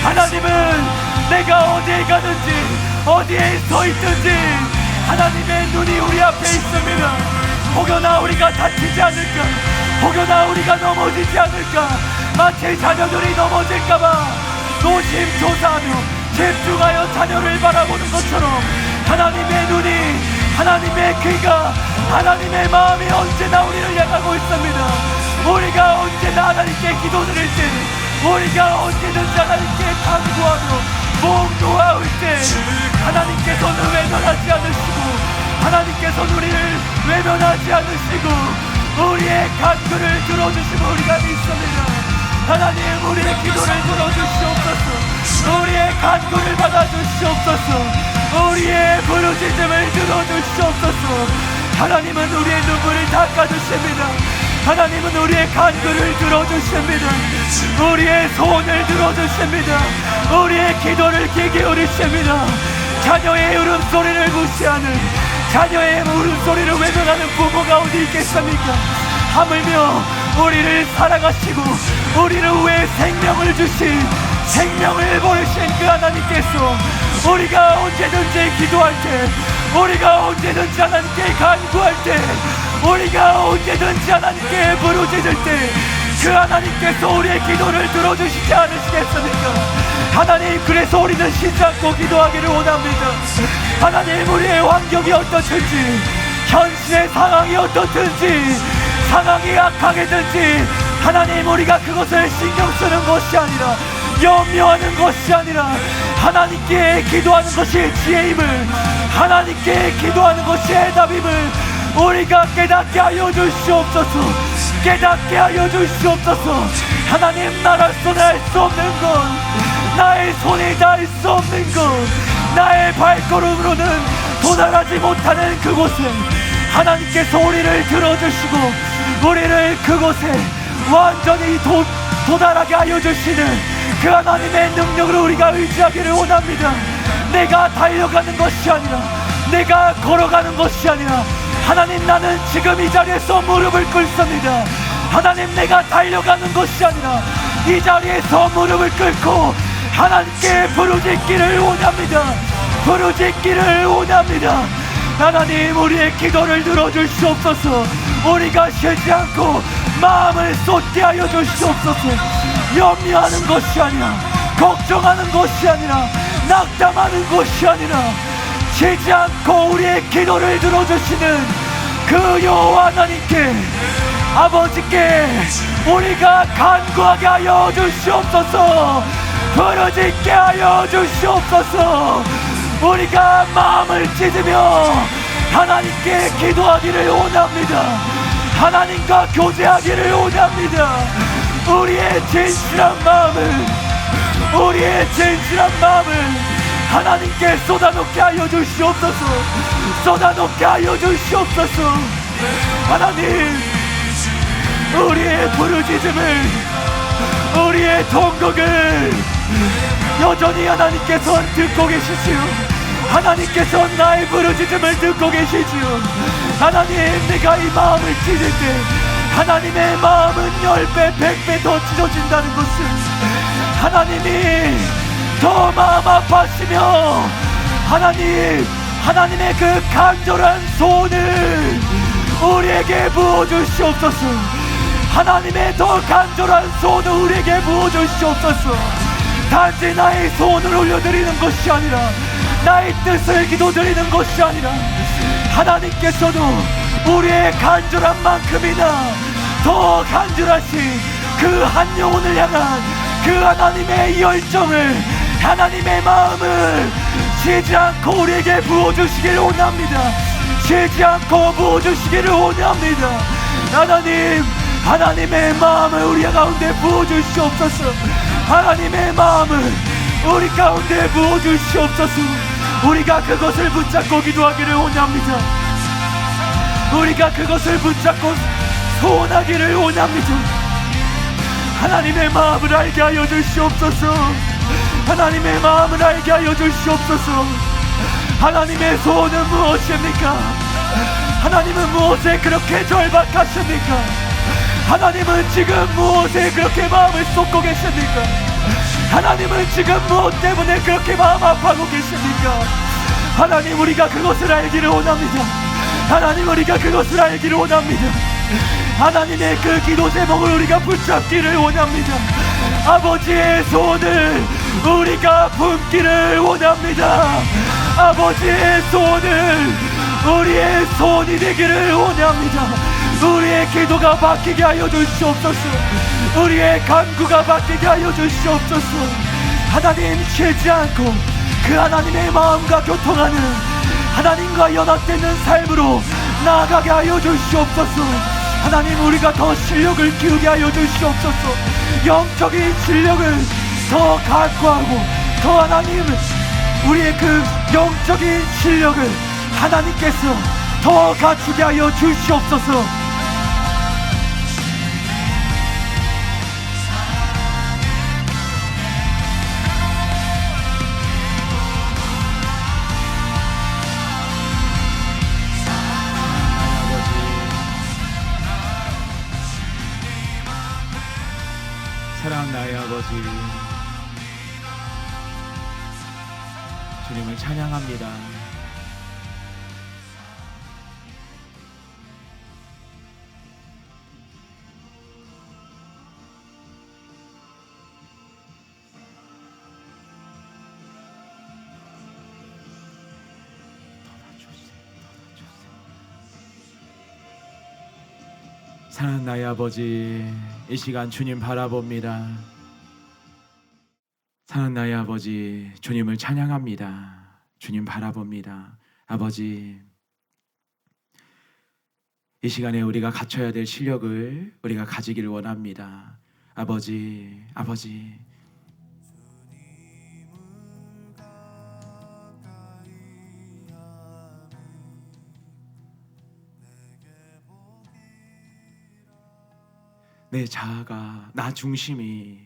하나님은 내가 어디에 가든지 어디에 서 있든지 하나님의 눈이 우리 앞에 있습니다. 혹여나 우리가 다치지 않을까, 혹여나 우리가 넘어지지 않을까, 마치 자녀들이 넘어질까봐 노심초사하며 집중하여 자녀를 바라보는 것처럼 하나님의 눈이, 하나님의 귀가, 하나님의 마음이 언제나 우리를 향하고 있습니다. 우리가 언제나 하나님께 기도드릴 때, 우리가 언제든지 하나님께 간구하며 목도하올 때 하나님께서는 외면하지 않으시고, 하나님께서는 우리를 외면하지 않으시고 우리의 간구를 들어주시고 우리가 믿습니다. 하나님, 우리의 기도를 들어주시옵소서. 우리의 간구를 받아주시옵소서. 우리의 부르짖음을 들어주시옵소서. 하나님은 우리의 눈물을 닦아주십니다. 하나님은 우리의 간구를 들어주십니다. 우리의 소원을 들어주십니다. 우리의 기도를 귀 기울이십니다. 자녀의 울음소리를 무시하는, 자녀의 울음소리를 외면하는 부모가 어디 있겠습니까? 하물며 우리를 사랑하시고 우리를 위해 생명을 주신, 생명을 보내신 그 하나님께서 우리가 언제든지 기도할 때, 우리가 언제든지 하나님께 간구할 때, 우리가 언제든지 하나님께 부르짖을 때 그 하나님께서 우리의 기도를 들어주시지 않으시겠습니까? 하나님, 그래서 우리는 쉬지 않고 기도하기를 원합니다. 하나님, 우리의 환경이 어떻든지, 현실의 상황이 어떻든지, 상황이 악하게든지 하나님, 우리가 그것을 신경 쓰는 것이 아니라, 염려하는 것이 아니라 하나님께 기도하는 것이 지혜임을, 하나님께 기도하는 것이 해답임을 우리가 깨닫게 하여 주시옵소서. 깨닫게 하여 주시옵소서. 하나님, 나로서는 할 수 없는 것, 나의 손이 닿을 수 없는 것, 나의 발걸음으로는 도달하지 못하는 그곳에 하나님께서 우리를 들어주시고 우리를 그곳에 완전히 도달하게 하여 주시는 그 하나님의 능력으로 우리가 의지하기를 원합니다. 내가 달려가는 것이 아니라, 내가 걸어가는 것이 아니라, 하나님, 나는 지금 이 자리에서 무릎을 꿇습니다. 하나님, 내가 달려가는 것이 아니라 이 자리에서 무릎을 꿇고 하나님께 부르짖기를 원합니다. 부르짖기를 원합니다. 하나님, 우리의 기도를 들어주시옵소서. 우리가 쉬지 않고 마음을 쏟게 하여 주시옵소서. 염려하는 것이 아니라, 걱정하는 것이 아니라, 낙담하는 것이 아니라, 쉬지 않고 우리의 기도를 들어주시는 그 여호와 하나님께, 아버지께 우리가 간구하게 하여 주시옵소서. 부르짖게 하여 주시옵소서. 우리가 마음을 찢으며 하나님께 기도하기를 원합니다. 하나님과 교제하기를 원합니다. 우리의 진실한 마음을 하나님께 쏟아놓게 하여 주시옵소서. 쏟아놓게 하여 주시옵소서. 하나님, 우리의 부르짖음을, 우리의 통곡을 여전히 하나님께서는 듣고 계시지요. 하나님께서는 나의 부르짖음을 듣고 계시지요. 하나님, 내가 이 마음을 찢을 때 하나님의 마음은 10배 100배 더 찢어진다는 것을 하나님이 더 마음 아파하시며, 하나님의 그 간절한 소원을 우리에게 부어주시옵소서. 하나님의 더 간절한 소원을 우리에게 부어주시옵소서. 단지 나의 소원을 올려드리는 것이 아니라, 나의 뜻을 기도드리는 것이 아니라, 하나님께서도 우리의 간절한 만큼이나 더 간절하신 그 한 영혼을 향한 그 하나님의 열정을, 하나님의 마음을 쉬지 않고 우리에게 부어주시기를 원합니다. 쉬지 않고 부어주시기를 원합니다. 하나님, 하나님의 마음을 우리 가운데 부어주시옵소서. 하나님의 마음을 우리 가운데 부어주시옵소서. 우리가 그것을 붙잡고 기도하기를 원합니다. 우리가 그것을 붙잡고 소원하기를 원합니다. 하나님의 마음을 알게 하여 주시옵소서. 하나님의 마음을 알게 하여 주시옵소서. 하나님의 소원은 무엇입니까? 하나님은 무엇에 그렇게 절박하십니까? 하나님은 지금 무엇에 그렇게 마음을 쏟고 계십니까? 하나님은 지금 무엇 때문에 그렇게 마음 아파하고 계십니까? 하나님, 우리가 그것을 알기를 원합니다. 하나님, 우리가 그것을 알기를 원합니다. 하나님의 그 기도 제목을 우리가 붙잡기를 원합니다. 아버지의 소원을 우리가 품기를 원합니다. 아버지의 소원을 우리의 소원이 되기를 원합니다. 우리의 기도가 바뀌게 하여 주시옵소서. 우리의 간구가 바뀌게 하여 주시옵소서. 하나님, 쉬지 않고 그 하나님의 마음과 교통하는, 하나님과 연합되는 삶으로 나아가게 하여 주시옵소서. 하나님, 우리가 더 실력을 키우게 하여 주시옵소서. 영적인 실력을 더 갖고하고, 더 하나님, 우리의 그 영적인 실력을 하나님께서 더 갖추게 하여 주시옵소서. 사랑 나의 아버지, 주님을 찬양합니다. 사랑하는 나의 아버지, 이 시간 주님 바라봅니다. 사랑하는 나의 아버지, 주님을 찬양합니다. 주님 바라봅니다. 아버지, 이 시간에 우리가 갖춰야 될 실력을 우리가 가지기를 원합니다. 아버지, 아버지, 내 자아가, 나 중심이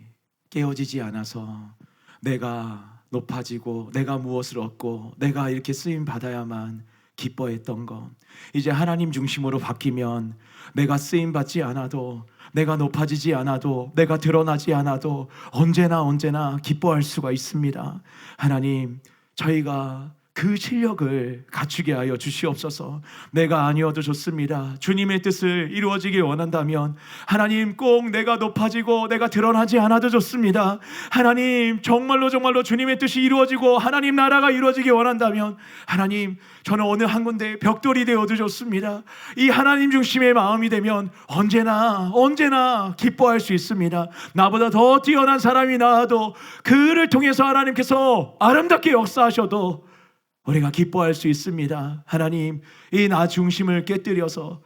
깨어지지 않아서 내가 높아지고 내가 무엇을 얻고 내가 이렇게 쓰임 받아야만 기뻐했던 것, 이제 하나님 중심으로 바뀌면 내가 쓰임 받지 않아도, 내가 높아지지 않아도, 내가 드러나지 않아도 언제나 기뻐할 수가 있습니다. 하나님, 저희가 그 실력을 갖추게 하여 주시옵소서. 내가 아니어도 좋습니다. 주님의 뜻을 이루어지길 원한다면 하나님, 꼭 내가 높아지고 내가 드러나지 않아도 좋습니다. 하나님, 정말로 주님의 뜻이 이루어지고 하나님 나라가 이루어지길 원한다면 하나님, 저는 어느 한 군데 벽돌이 되어도 좋습니다. 이 하나님 중심의 마음이 되면 언제나 기뻐할 수 있습니다. 나보다 더 뛰어난 사람이 나와도 그를 통해서 하나님께서 아름답게 역사하셔도 우리가 기뻐할 수 있습니다. 하나님, 이 나 중심을 깨뜨려서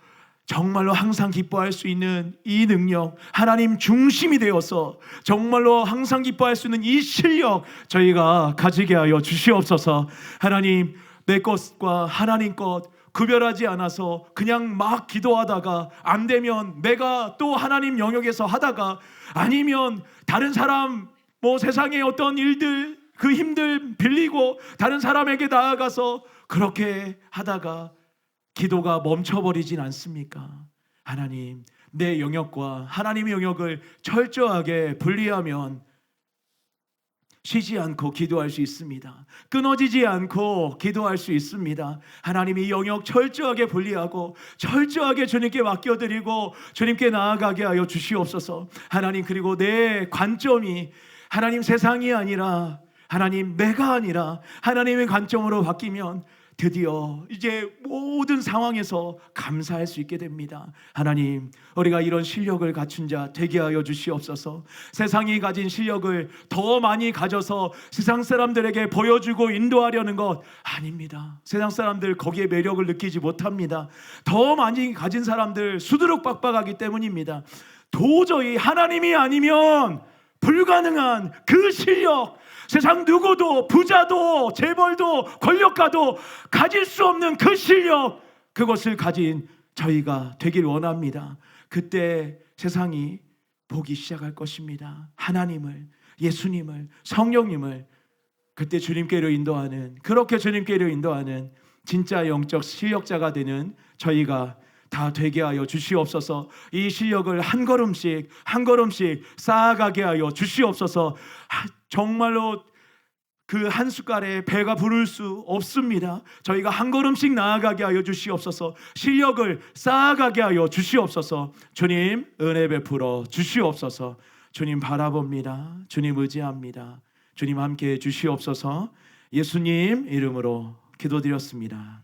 정말로 항상 기뻐할 수 있는 이 능력, 하나님 중심이 되어서 정말로 항상 기뻐할 수 있는 이 실력 저희가 가지게 하여 주시옵소서. 하나님, 내 것과 하나님 것 구별하지 않아서 그냥 막 기도하다가 안 되면 내가 또 하나님 영역에서 하다가, 아니면 다른 사람 세상의 어떤 일들 그 힘들 빌리고 다른 사람에게 나아가서 그렇게 하다가 기도가 멈춰버리진 않습니까? 하나님, 내 영역과 하나님의 영역을 철저하게 분리하면 쉬지 않고 기도할 수 있습니다. 끊어지지 않고 기도할 수 있습니다. 하나님이 영역 철저하게 분리하고 철저하게 주님께 맡겨드리고 주님께 나아가게 하여 주시옵소서. 하나님, 그리고 내 관점이 하나님 세상이 아니라 하나님 내가 아니라 하나님의 관점으로 바뀌면 드디어 이제 모든 상황에서 감사할 수 있게 됩니다. 하나님, 우리가 이런 실력을 갖춘 자 되게 하여 주시옵소서. 세상이 가진 실력을 더 많이 가져서 세상 사람들에게 보여주고 인도하려는 것 아닙니다. 세상 사람들 거기에 매력을 느끼지 못합니다. 더 많이 가진 사람들 수두룩박박하기 때문입니다. 도저히 하나님이 아니면 불가능한 그 실력, 세상 누구도, 부자도 재벌도 권력가도 가질 수 없는 그 실력, 그것을 가진 저희가 되길 원합니다. 그때 세상이 보기 시작할 것입니다. 하나님을, 예수님을, 성령님을 그때 주님께로 인도하는, 그렇게 주님께로 인도하는 진짜 영적 실력자가 되는 저희가 다 되게 하여 주시옵소서. 이 실력을 한 걸음씩 쌓아가게 하여 주시옵소서. 정말로 그 한 숟갈에 배가 부를 수 없습니다. 저희가 한 걸음씩 나아가게 하여 주시옵소서. 실력을 쌓아가게 하여 주시옵소서. 주님, 은혜 베풀어 주시옵소서. 주님 바라봅니다. 주님 의지합니다. 주님 함께해 주시옵소서. 예수님 이름으로 기도드렸습니다.